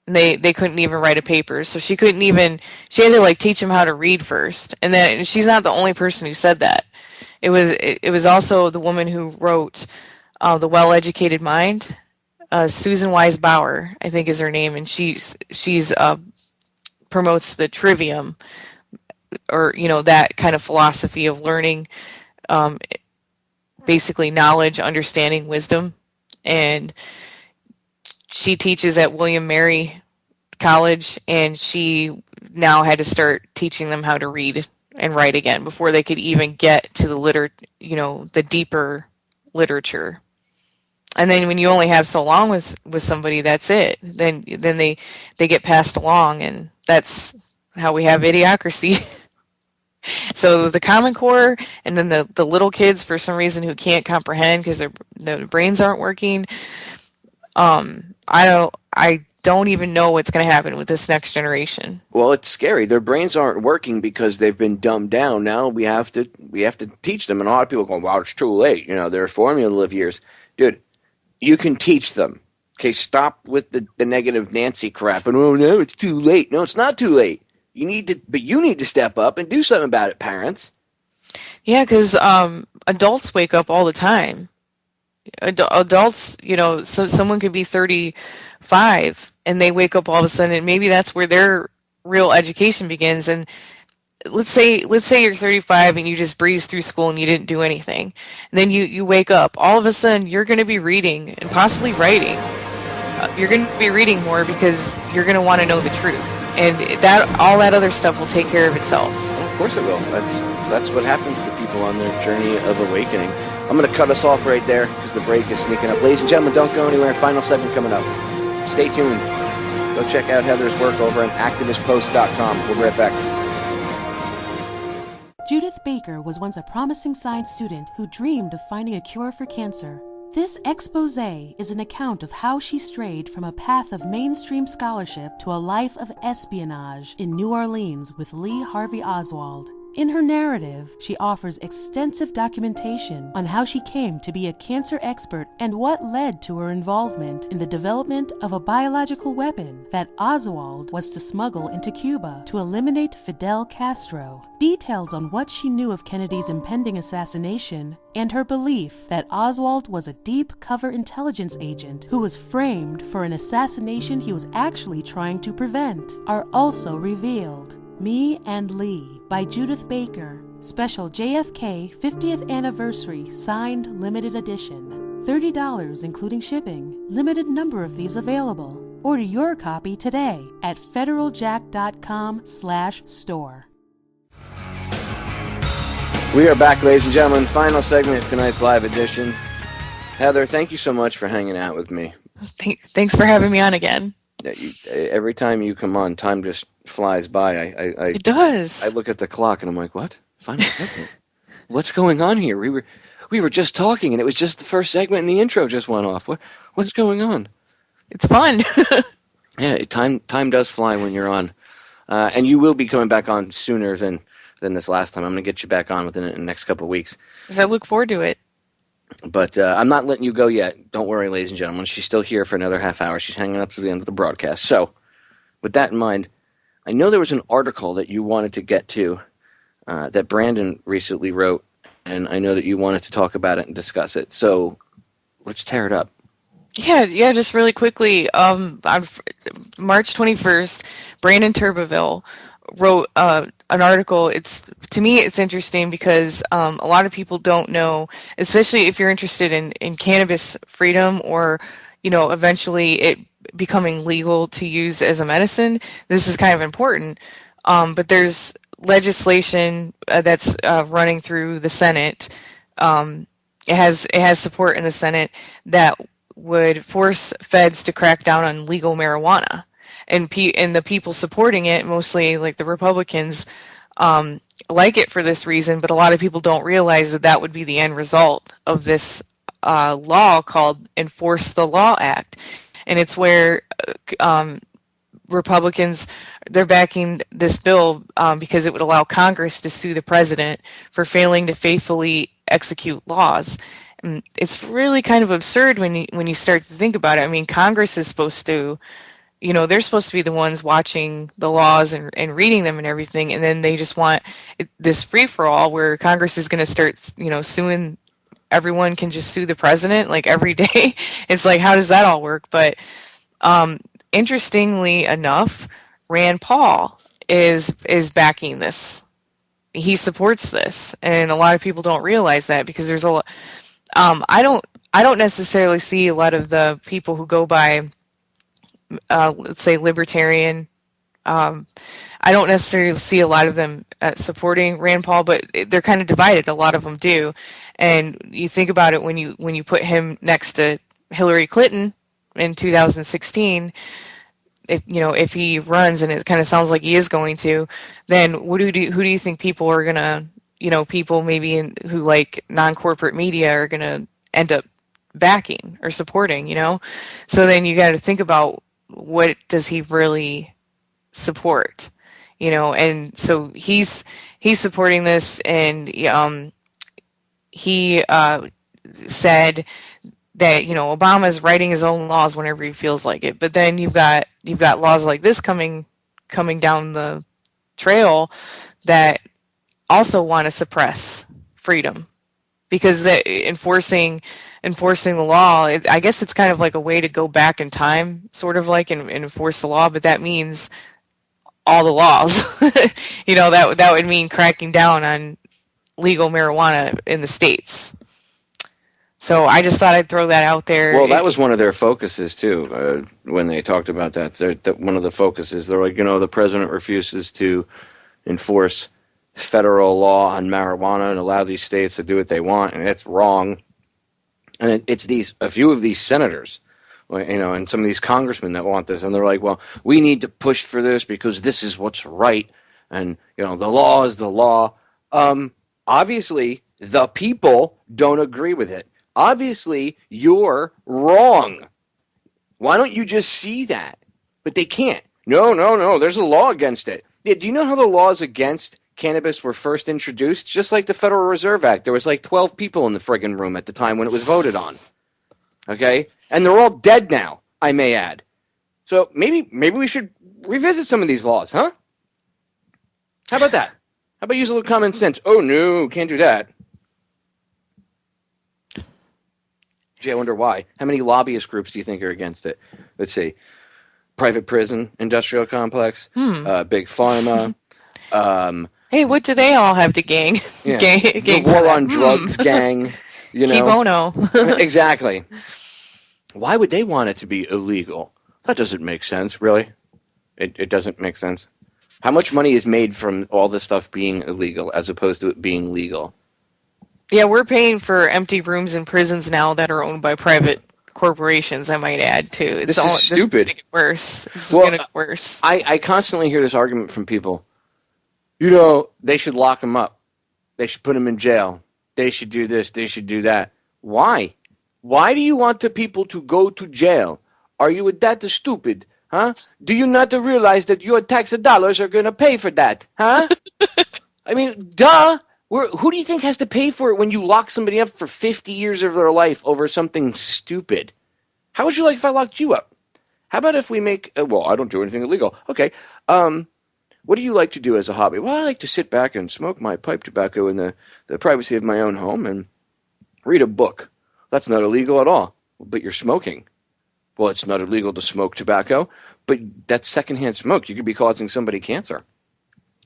G: They couldn't even write a paper, so she had to teach them how to read first. And then she's not the only person who said that. It was also the woman who wrote The Well-Educated Mind, Susan Wise Bauer, I think is her name, and she's promotes the trivium, or that kind of philosophy of learning, basically knowledge, understanding, wisdom, and she teaches at William Mary College, and she now had to start teaching them how to read and write again before they could even get to the deeper literature. And then when you only have so long with somebody, that's it. Then they get passed along, and that's how we have idiocracy. So the Common Core, and then the little kids, for some reason, who can't comprehend because their brains aren't working. I don't even know what's going to happen with this next generation.
F: Well, it's scary. Their brains aren't working because they've been dumbed down. Now we have to teach them. And a lot of people go, "Wow, it's too late." They're formative years, dude. You can teach them. Okay, stop with the negative Nancy crap. And no, it's too late. No, it's not too late. You need to step up and do something about it, parents.
G: Yeah, because adults wake up all the time. Adults, so someone could be 35 and they wake up all of a sudden, and maybe that's where their real education begins. And let's say you're 35 and you just breezed through school and you didn't do anything. And then you wake up. All of a sudden, you're going to be reading and possibly writing. You're going to be reading more because you're going to want to know the truth. And all that other stuff will take care of itself.
F: Well, of course it will. That's what happens to people on their journey of awakening. I'm going to cut us off right there because the break is sneaking up. Ladies and gentlemen, don't go anywhere. Final segment coming up. Stay tuned. Go check out Heather's work over at activistpost.com. We'll be right back.
H: Judith Baker was once a promising science student who dreamed of finding a cure for cancer. This expose is an account of how she strayed from a path of mainstream scholarship to a life of espionage in New Orleans with Lee Harvey Oswald. In her narrative, she offers extensive documentation on how she came to be a cancer expert and what led to her involvement in the development of a biological weapon that Oswald was to smuggle into Cuba to eliminate Fidel Castro. Details on what she knew of Kennedy's impending assassination and her belief that Oswald was a deep cover intelligence agent who was framed for an assassination he was actually trying to prevent are also revealed. Me and Lee by Judith Baker. Special JFK 50th Anniversary Signed Limited Edition. $30 including shipping. Limited number of these available. Order your copy today at federaljack.com/store.
F: We are back, ladies and gentlemen. Final segment of tonight's live edition. Heather, thank you so much for hanging out with me.
G: Thanks for having me on again.
F: Every time you come on, time just flies by.
G: It does.
F: I look at the clock and I'm like, what? Final segment? What's going on here? We were just talking and it was just the first segment and the intro just went off. What's going on?
G: It's fun.
F: Yeah, time does fly when you're on. And you will be coming back on sooner than this last time. I'm going to get you back on within the next couple of weeks.
G: I look forward to it.
F: But I'm not letting you go yet. Don't worry, ladies and gentlemen. She's still here for another half hour. She's hanging up to the end of the broadcast. So, with that in mind, I know there was an article that you wanted to get to that Brandon recently wrote, and I know that you wanted to talk about it and discuss it. So, let's tear it up.
G: Yeah, just really quickly. On March 21st, Brandon Turbeville wrote an article. To me, it's interesting because a lot of people don't know, especially if you're interested in cannabis freedom or, eventually it becoming legal to use as a medicine. This is kind of important. But there's legislation that's running through the Senate. It has support in the Senate that would force feds to crack down on legal marijuana. And the people supporting it, mostly like the Republicans, like it for this reason, but a lot of people don't realize that would be the end result of this law called Enforce the Law Act. And it's where Republicans, they're backing this bill because it would allow Congress to sue the president for failing to faithfully execute laws. And it's really kind of absurd when you start to think about it. I mean, Congress is supposed to, they're supposed to be the ones watching the laws and reading them and everything, and then they just want this free-for-all where Congress is going to start, suing. Everyone can just sue the president like every day. It's like, how does that all work? But interestingly enough, Rand Paul is backing this. He supports this, and a lot of people don't realize that because there's a lot. I don't necessarily see a lot of the people who go by, let's say, libertarian. I don't necessarily see a lot of them supporting Rand Paul, but they're kind of divided. A lot of them do, and you think about it when you put him next to Hillary Clinton in 2016. If he runs, and it kind of sounds like he is going to, then who do you think people are gonna, people maybe who like non-corporate media are gonna end up backing or supporting, So then you got to think about, what does he really support, and so he's supporting this, and he said that Obama's writing his own laws whenever he feels like it, but then you've got laws like this coming down the trail that also want to suppress freedom, because enforcing the law, I guess it's kind of like a way to go back in time, sort of like, and enforce the law, but that means all the laws. That would mean cracking down on legal marijuana in the states. So I just thought I'd throw that out there.
F: Well, that was one of their focuses too. When they talked about that, one of the focuses, they're like, the president refuses to enforce federal law on marijuana and allow these states to do what they want, and it's wrong. And it's a few of these senators, and some of these congressmen that want this, and they're like, well, we need to push for this because this is what's right, and the law is the law. Obviously, the people don't agree with it. Obviously, you're wrong. Why don't you just see that? But they can't. No. There's a law against it. Yeah, do you know how the laws against cannabis were first introduced? Just like the Federal Reserve Act. There was like 12 people in the friggin' room at the time when it was voted on. Okay? And they're all dead now, I may add. So maybe we should revisit some of these laws, huh? How about that? How about use a little common sense? Oh, no, can't do that. Gee, I wonder why. How many lobbyist groups do you think are against it? Let's see. Private prison, industrial complex, big pharma.
G: Hey, what do they all have to gang?
F: Yeah.
G: gang
F: the war on drugs gang.
G: Kibono.
F: Exactly. Why would they want it to be illegal? That doesn't make sense, really. It doesn't make sense. How much money is made from all this stuff being illegal as opposed to it being legal?
G: Yeah, we're paying for empty rooms in prisons now that are owned by private corporations, I might add, too.
F: This is stupid.
G: This is worse. This is going to get worse.
F: I constantly hear this argument from people. They should lock them up. They should put them in jail. They should do this. They should do that. Why? Why do you want the people to go to jail? Are you that stupid? Huh? Do you not realize that your tax dollars are going to pay for that? Huh? I mean, duh. Who do you think has to pay for it when you lock somebody up for 50 years of their life over something stupid? How would you like if I locked you up? How about if we make... I don't do anything illegal. Okay. What do you like to do as a hobby? Well, I like to sit back and smoke my pipe tobacco in the privacy of my own home and read a book. That's not illegal at all. But you're smoking. Well, it's not illegal to smoke tobacco, but that's secondhand smoke. You could be causing somebody cancer.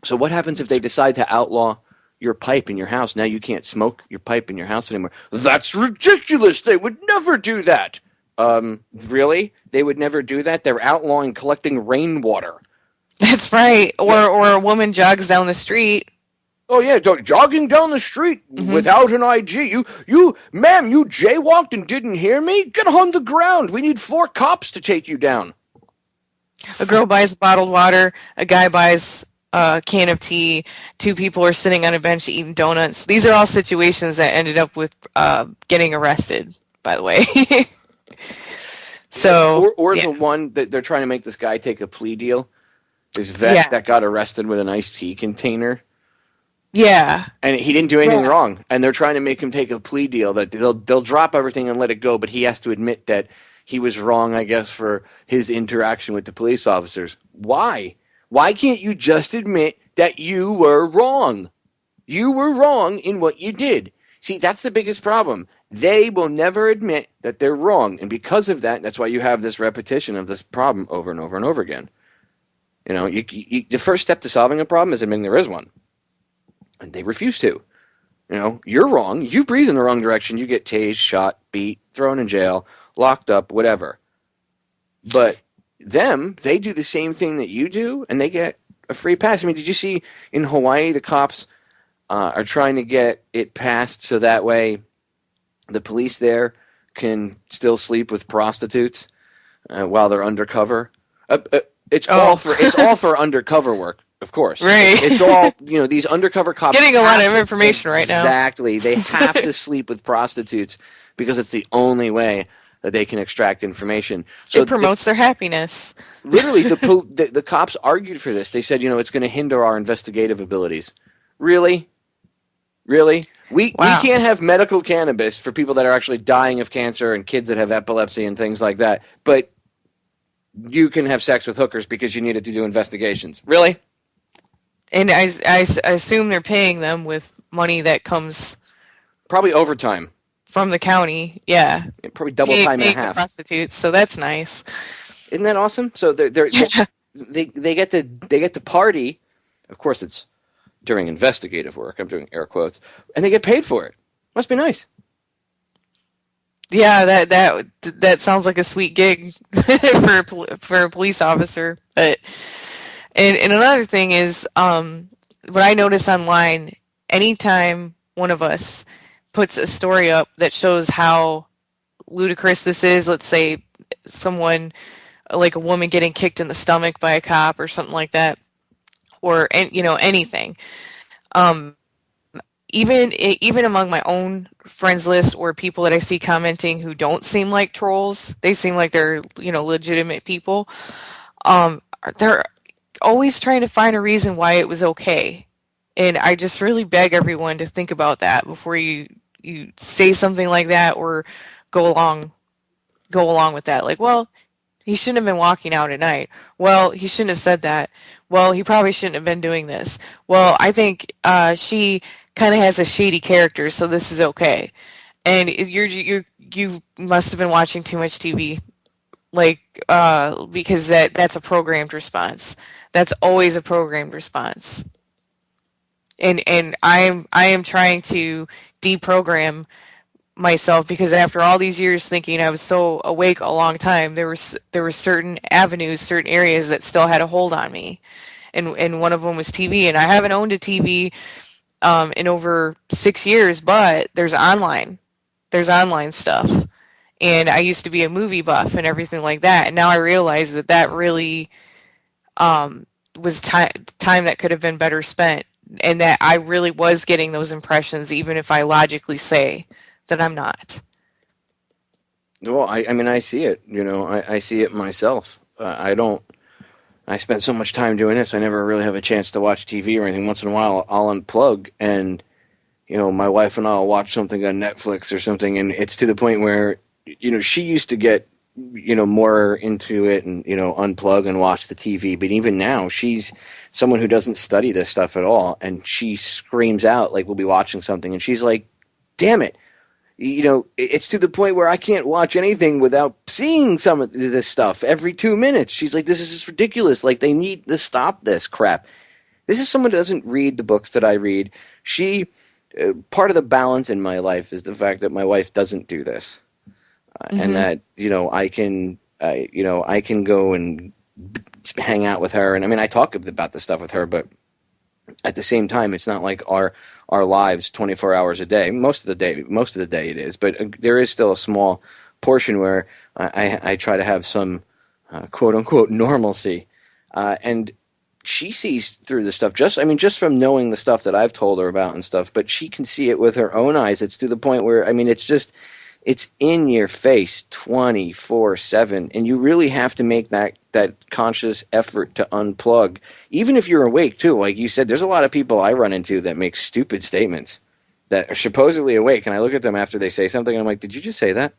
F: So what happens if they decide to outlaw your pipe in your house? Now you can't smoke your pipe in your house anymore. That's ridiculous. They would never do that. Really? They would never do that? They're outlawing collecting rainwater.
G: That's right. Or a woman jogs down the street.
F: Oh, yeah, jogging down the street without an IG. Ma'am, you jaywalked and didn't hear me? Get on the ground. We need 4 cops to take you down.
G: A girl buys bottled water. A guy buys a can of tea. 2 people are sitting on a bench eating donuts. These are all situations that ended up with getting arrested, by the way. So,
F: or the one that they're trying to make this guy take a plea deal. This vet that got arrested with an iced tea container.
G: Yeah.
F: And he didn't do anything wrong. And they're trying to make him take a plea deal that they'll drop everything and let it go, but he has to admit that he was wrong, I guess, for his interaction with the police officers. Why? Why can't you just admit that you were wrong? You were wrong in what you did. See, that's the biggest problem. They will never admit that they're wrong. And because of that, that's why you have this repetition of this problem over and over and over again. The first step to solving a problem is admitting there is one. And they refuse to. You're wrong. You breathe in the wrong direction. You get tased, shot, beat, thrown in jail, locked up, whatever. But they do the same thing that you do, and they get a free pass. I mean, did you see in Hawaii the cops are trying to get it passed so that way the police there can still sleep with prostitutes while they're undercover? It's all for undercover work. Of course.
G: Right.
F: It's all, these undercover cops.
G: Getting a lot of information right now.
F: Exactly. They have to sleep with prostitutes because it's the only way that they can extract information. So
G: it promotes their happiness.
F: Literally, the cops argued for this. They said, it's going to hinder our investigative abilities. Really? Really? We can't have medical cannabis for people that are actually dying of cancer and kids that have epilepsy and things like that. But you can have sex with hookers because you need it to do investigations. Really?
G: And I assume they're paying them with money that comes...
F: Probably overtime.
G: From the county, yeah.
F: Probably double time and a half.
G: Prostitutes, so that's nice.
F: Isn't that awesome? So they get to party. Of course, it's during investigative work. I'm doing air quotes, and they get paid for it. Must be nice.
G: Yeah, that sounds like a sweet gig for a police officer. But and another thing is, what I notice online, anytime one of us puts a story up that shows how ludicrous this is, let's say someone like a woman getting kicked in the stomach by a cop or something like that, or anything. Even among my own friends list or people that I see commenting who don't seem like trolls, they seem like they're legitimate people. They're always trying to find a reason why it was okay, and I just really beg everyone to think about that before you say something like that or go along with that. Like, well, he shouldn't have been walking out at night. Well, he shouldn't have said that. Well, he probably shouldn't have been doing this. Well, I think she kind of has a shady character, so this is okay. And you must have been watching too much TV, like because that's a programmed response. That's always a programmed response. And I am trying to deprogram myself, because after all these years thinking I was so awake a long time, there were certain avenues, certain areas that still had a hold on me, and one of them was TV. And I haven't owned a TV in over 6 years, but there's online stuff, and I used to be a movie buff and everything like that, and now I realize that really was time that could have been better spent, and that I really was getting those impressions, even if I logically say that I'm not.
F: Well, I mean, I see it. I see it myself. I spent so much time doing this, I never really have a chance to watch TV or anything. Once in a while, I'll unplug, and my wife and I'll watch something on Netflix or something, and it's to the point where she used to get more into it and unplug and watch the TV, but even now she's someone who doesn't study this stuff at all, and she screams out, like, we'll be watching something, and she's like, damn it. It's to the point where I can't watch anything without seeing some of this stuff every 2 minutes. She's like, this is just ridiculous. Like, they need to stop this crap. This is someone who doesn't read the books that I read. Part of the balance in my life is the fact that my wife doesn't do this. And that, I can go and hang out with her. And I mean, I talk about this stuff with her, but at the same time, it's not like our lives 24 hours a day. Most of the day it is, but there is still a small portion where I try to have some quote unquote normalcy. And she sees through the stuff just from knowing the stuff that I've told her about and stuff, but she can see it with her own eyes. It's to the point where, it's in your face 24/7, and you really have to make that conscious effort to unplug, even if you're awake too. Like you said, there's a lot of people I run into that make stupid statements that are supposedly awake, and I look at them after they say something, and I'm like, did you just say that?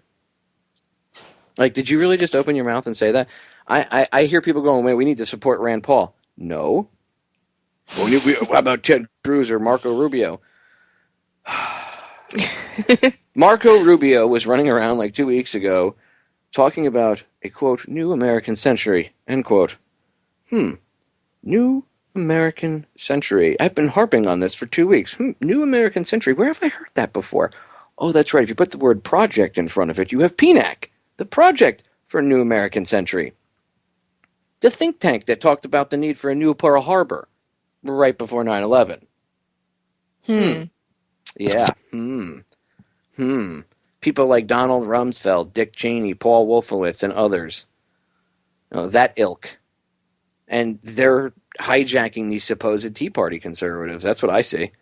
F: Like, did you really just open your mouth and say that? I hear people going, wait, we need to support Rand Paul. No. Well, how about Ted Cruz or Marco Rubio? Marco Rubio was running around like 2 weeks ago talking about a, quote, new American century, end quote. New American century. I've been harping on this for 2 weeks. New American century. Where have I heard that before? Oh, that's right. If you put the word project in front of it, you have PNAC, the project for New American century. The think tank that talked about the need for a new Pearl Harbor right before 9/11. Yeah. People like Donald Rumsfeld, Dick Cheney, Paul Wolfowitz, and others. That ilk. And they're hijacking these supposed Tea Party conservatives. That's what I see.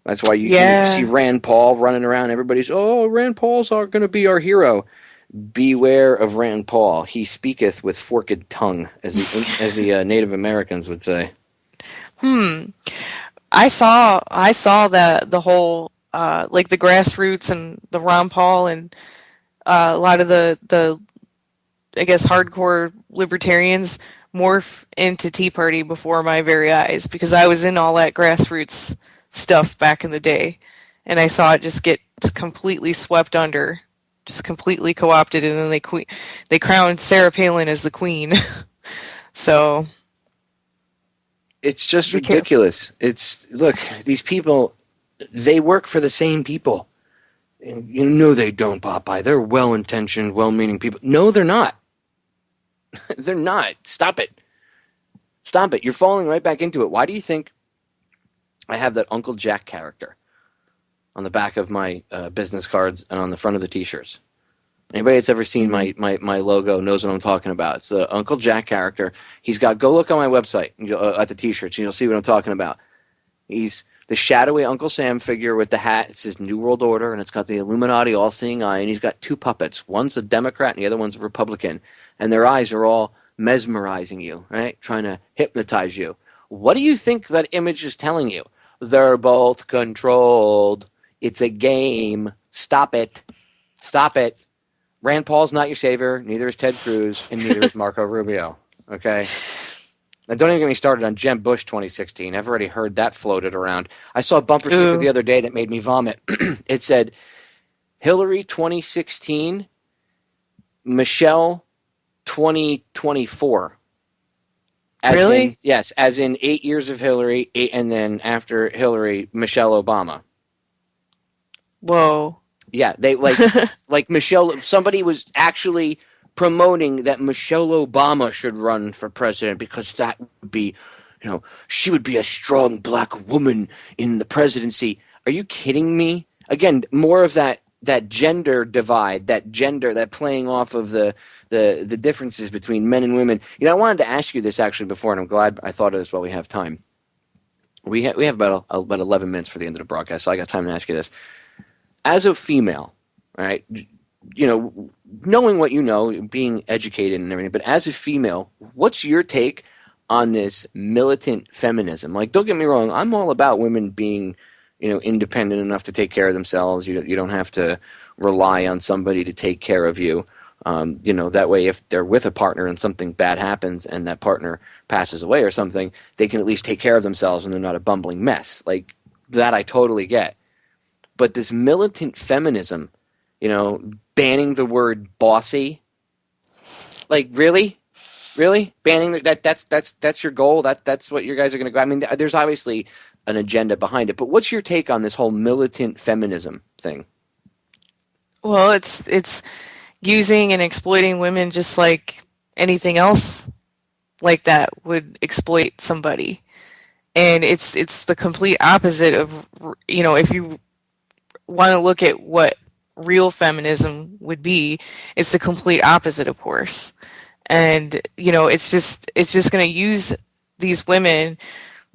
F: That's why you see Rand Paul running around. Everybody's, Rand Paul's going to be our hero. Beware of Rand Paul. He speaketh with forked tongue, as the Native Americans would say.
G: I saw the whole like the grassroots and the Ron Paul and a lot of the I guess hardcore libertarians morph into Tea Party before my very eyes, because I was in all that grassroots stuff back in the day, and I saw it just get completely swept under, just completely co-opted, and then they crowned Sarah Palin as the queen. So
F: it's just ridiculous. Look, these people, they work for the same people. And you know they don't, Popeye. They're well-intentioned, well-meaning people. No, they're not. They're not. Stop it. Stop it. You're falling right back into it. Why do you think I have that Uncle Jack character on the back of my business cards and on the front of the T-shirts? Anybody that's ever seen my logo knows what I'm talking about. It's the Uncle Jack character. Go look on my website at the T-shirts, and you'll see what I'm talking about. He's the shadowy Uncle Sam figure with the hat. It says New World Order, and it's got the Illuminati all-seeing eye, and he's got two puppets. One's a Democrat, and the other one's a Republican. And their eyes are all mesmerizing you, right? Trying to hypnotize you. What do you think that image is telling you? They're both controlled. It's a game. Stop it. Stop it. Rand Paul's not your savior. Neither is Ted Cruz, and neither is Marco Rubio. Okay? Now, don't even get me started on Jeb Bush 2016. I've already heard that floated around. I saw a bumper sticker the other day that made me vomit. It said, Hillary 2016, Michelle 2024.
G: Really?
F: Yes, as in 8 years of Hillary, and then after Hillary, Michelle Obama.
G: Whoa.
F: Yeah, they like Michelle. Somebody was actually promoting that Michelle Obama should run for president because that would be, she would be a strong black woman in the presidency. Are you kidding me? Again, more of that gender divide, that playing off of the differences between men and women. I wanted to ask you this actually before, and I'm glad I thought of this while we have time. We have about 11 minutes for the end of the broadcast, so I got time to ask you this. As a female, right, knowing what you know, being educated and everything, but as a female, what's your take on this militant feminism? Like, don't get me wrong, I'm all about women being, independent enough to take care of themselves. You don't have to rely on somebody to take care of you. That way, if they're with a partner and something bad happens and that partner passes away or something, they can at least take care of themselves and they're not a bumbling mess. Like, that I totally get. But this militant feminism, banning the word bossy, like really banning that's your goal. That's what you guys are going to go. I mean, there's obviously an agenda behind it. But what's your take on this whole militant feminism thing?
G: Well, it's using and exploiting women just like anything else like that would exploit somebody, and it's the complete opposite of if you want to look at what real feminism would be, it's the complete opposite, of course. And it's just going to use these women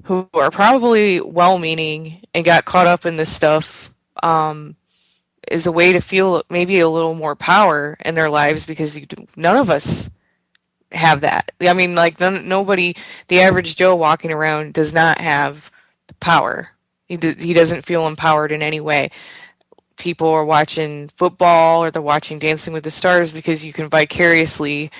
G: who are probably well-meaning and got caught up in this stuff as a way to feel maybe a little more power in their lives, because none of us have that. I mean, like nobody, the average Joe walking around does not have the power. He doesn't feel empowered in any way. People are watching football or they're watching Dancing with the Stars because you can vicariously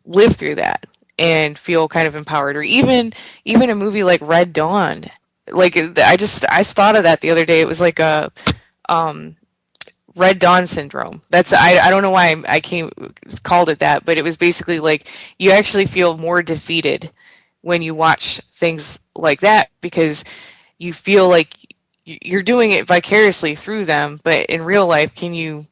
G: live through that and feel kind of empowered. Or even a movie like Red Dawn. Like I thought of that the other day. It was like a Red Dawn syndrome. That's I don't know why I called it that, but it was basically like you actually feel more defeated when you watch things like that, because you feel like you're doing it vicariously through them, but in real life, can you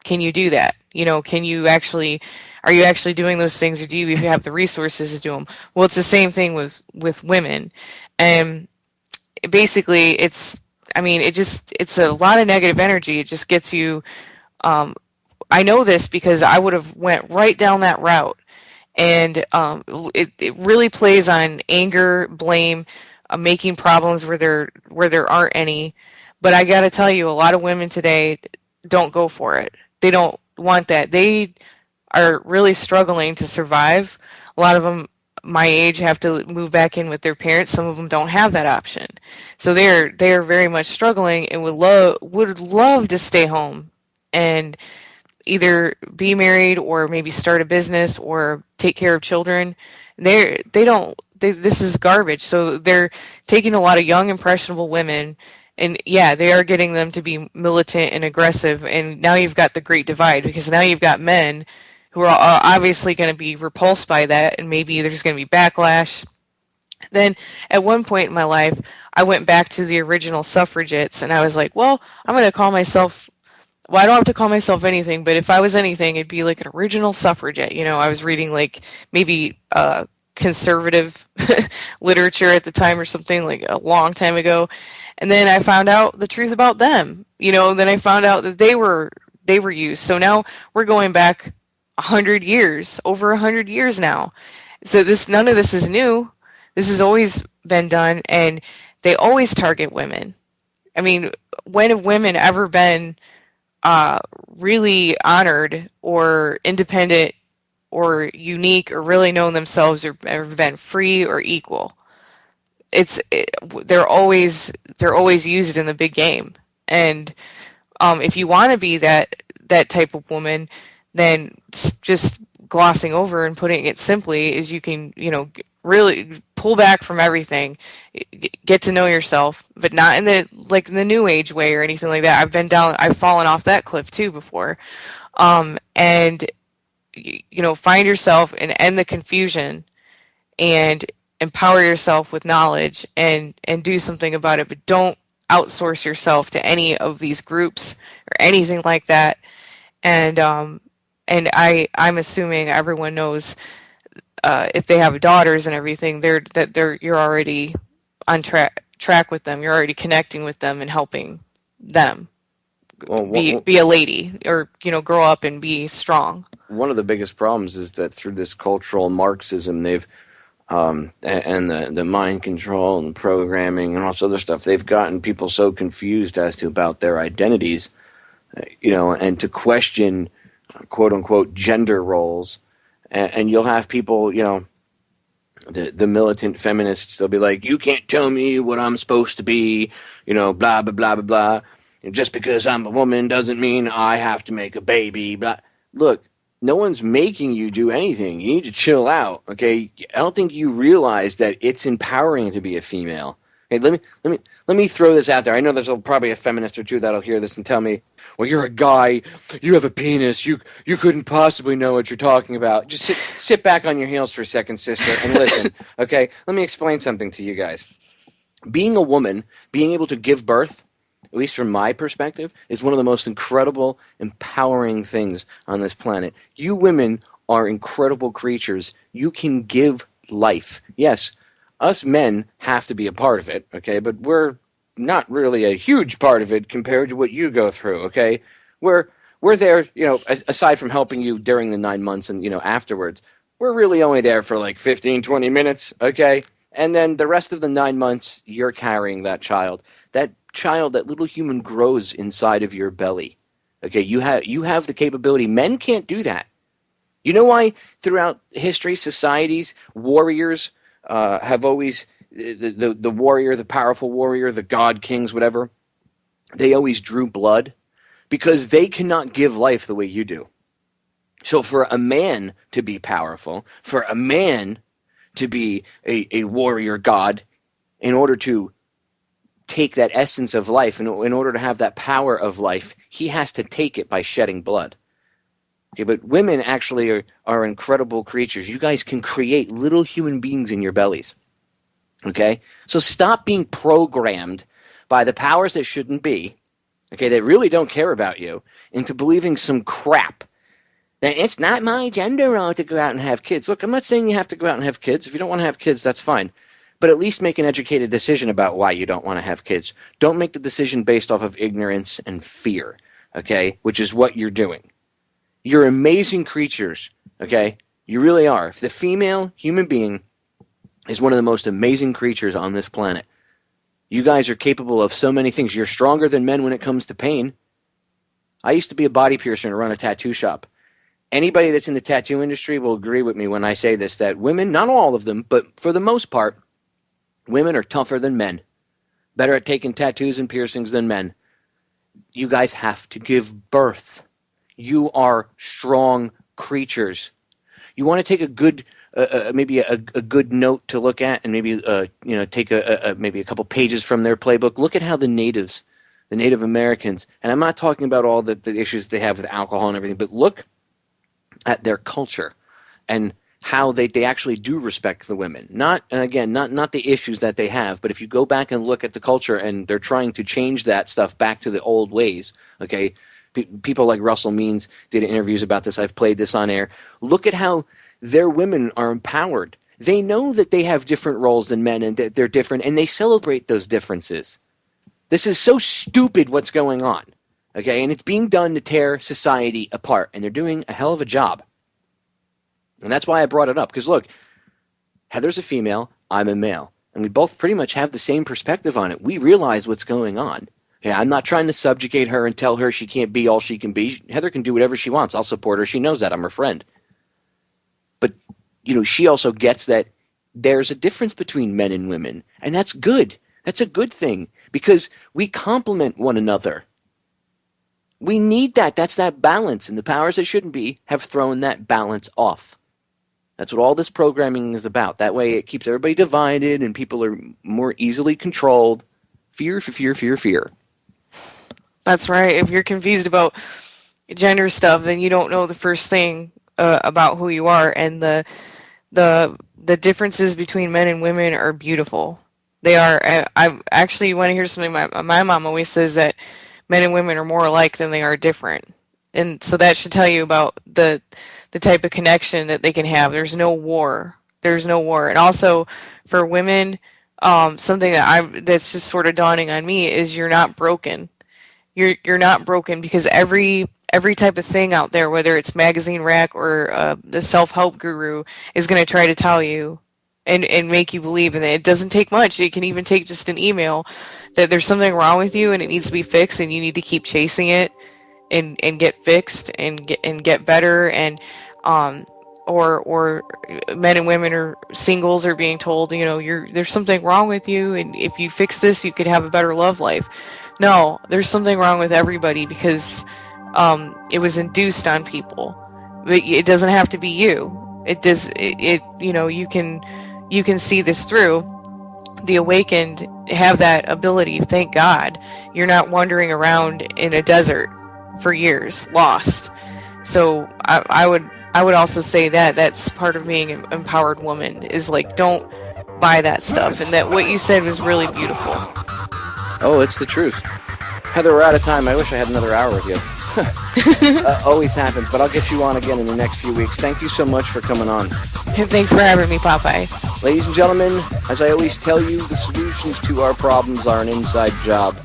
G: do that? Are you actually doing those things, or do you have the resources to do them? Well, it's the same thing with women, and basically, it's a lot of negative energy. It just gets you. I know this because I would have went right down that route, and it really plays on anger, blame. Making problems where there aren't any. But I gotta tell you, a lot of women today don't go for it. They don't want that. They are really struggling to survive. A lot of them my age have to move back in with their parents. Some of them don't have that option. So they are very much struggling and would love to stay home and either be married or maybe start a business or take care of children. This is garbage. So they're taking a lot of young, impressionable women, and yeah, they are getting them to be militant and aggressive. And now you've got the great divide, because now you've got men who are obviously going to be repulsed by that, and maybe there's going to be backlash. Then at one point in my life, I went back to the original suffragettes, and I was like, well, I'm going to call myself, well, I don't have to call myself anything, but if I was anything, it'd be like an original suffragette. You know, I was reading like maybe conservative literature at the time or something, like a long time ago. And then I found out the truth about them, you know, and then I found out that they were used. So now we're going back 100 years, over 100 years now. So none of this is new. This has always been done, and they always target women. I mean, when have women ever been really honored or independent or unique or really known themselves or ever been free or equal? They're always used in the big game. And if you want to be that type of woman, then just glossing over and putting it simply is you can, you know, really pull back from everything, get to know yourself, but not in the new age way or anything like that. I've fallen off that cliff too before. And you know, find yourself and end the confusion and empower yourself with knowledge and do something about it, but don't outsource yourself to any of these groups or anything like that. And I'm assuming everyone knows if they have daughters and everything, you're already on track with them. You're already connecting with them and helping them be a lady, or, you know, grow up and be strong.
F: One of the biggest problems is that through this cultural Marxism, they've and the mind control and programming and all this other stuff, they've gotten people so confused as to about their identities, you know, and to question quote unquote gender roles. And you'll have people, you know, the militant feminists, they'll be like, you can't tell me what I'm supposed to be, you know, blah, blah, blah, blah, blah. And just because I'm a woman doesn't mean I have to make a baby. Blah. Look, no one's making you do anything. You need to chill out, okay? I don't think you realize that it's empowering to be a female. Hey, let me throw this out there. I know there's probably a feminist or two that'll hear this and tell me, well, you're a guy, you have a penis, you couldn't possibly know what you're talking about. Just sit back on your heels for a second, sister, and listen, okay? Let me explain something to you guys. Being a woman, being able to give birth, at least from my perspective, is one of the most incredible, empowering things on this planet. You women are incredible creatures. You can give life. Yes, us men have to be a part of it, okay? But we're not really a huge part of it compared to what you go through, okay? We're there, you know, aside from helping you during the 9 months and, you know, afterwards, we're really only there for like 15, 20 minutes, okay? And then the rest of the 9 months, you're carrying that child. That child, that little human, grows inside of your belly. Okay, you have the capability. Men can't do that. You know why throughout history, societies, warriors have always, the warrior, the powerful warrior, the god kings, whatever, they always drew blood? Because they cannot give life the way you do. So for a man to be powerful, for a man to be a warrior god, in order to take that essence of life, in order to have that power of life, he has to take it by shedding blood. Okay, but women actually are incredible creatures. You guys can create little human beings in your bellies. Okay? So stop being programmed by the powers that shouldn't be, okay, that really don't care about you, into believing some crap. Now, it's not my gender role to go out and have kids. Look, I'm not saying you have to go out and have kids. If you don't want to have kids, that's fine. But at least make an educated decision about why you don't want to have kids. Don't make the decision based off of ignorance and fear, okay, which is what you're doing. You're amazing creatures, okay? You really are. If the female human being is one of the most amazing creatures on this planet, you guys are capable of so many things. You're stronger than men when it comes to pain. I used to be a body piercer and run a tattoo shop. Anybody that's in the tattoo industry will agree with me when I say this, that women, not all of them, but for the most part, women are tougher than men, better at taking tattoos and piercings than men. You guys have to give birth. You are strong creatures. You want to take a good, maybe a good note to look at, and maybe take maybe a couple pages from their playbook. Look at how the Native Americans, and I'm not talking about all the issues they have with alcohol and everything, but look at their culture and how they actually do respect the women. Not the issues that they have, but if you go back and look at the culture and they're trying to change that stuff back to the old ways, okay? People like Russell Means did interviews about this. I've played this on air. Look at how their women are empowered. They know that they have different roles than men and that they're different, and they celebrate those differences. This is so stupid what's going on, okay? And it's being done to tear society apart, and they're doing a hell of a job. And that's why I brought it up, because look, Heather's a female, I'm a male, and we both pretty much have the same perspective on it. We realize what's going on. Yeah, I'm not trying to subjugate her and tell her she can't be all she can be. Heather can do whatever she wants. I'll support her. She knows that. I'm her friend. But, she also gets that there's a difference between men and women, and that's good. That's a good thing, because we complement one another. We need that. That's that balance, and the powers that shouldn't be have thrown that balance off. That's what all this programming is about. That way it keeps everybody divided and people are more easily controlled. Fear, fear, fear, fear.
G: That's right. If you're confused about gender stuff, then you don't know the first thing about who you are, and the differences between men and women are beautiful. They are. I actually want to hear something. My mom always says that men and women are more alike than they are different, and so that should tell you about the type of connection that they can have. There's no war. And also for women, something that's just sort of dawning on me is you're not broken. You're not broken, because every type of thing out there, whether it's magazine rack or the self-help guru, is going to try to tell you and make you believe in it. It doesn't take much. It can even take just an email that there's something wrong with you and it needs to be fixed, and you need to keep chasing it and get fixed and get better. And or men and women or singles are being told, there's something wrong with you, and if you fix this, you could have a better love life. No, there's something wrong with everybody, because it was induced on people. But it doesn't have to be you. It does. You can see this through. The awakened have that ability. Thank God. You're not wandering around in a desert for years, lost. So I would also say that that's part of being an empowered woman, is like, don't buy that stuff. And that what you said was really beautiful.
F: Oh, it's the truth. Heather, we're out of time. I wish I had another hour with you. Always happens, but I'll get you on again in the next few weeks. Thank you so much for coming on.
G: Thanks for having me, Popeye.
F: Ladies and gentlemen, as I always tell you, the solutions to our problems are an inside job.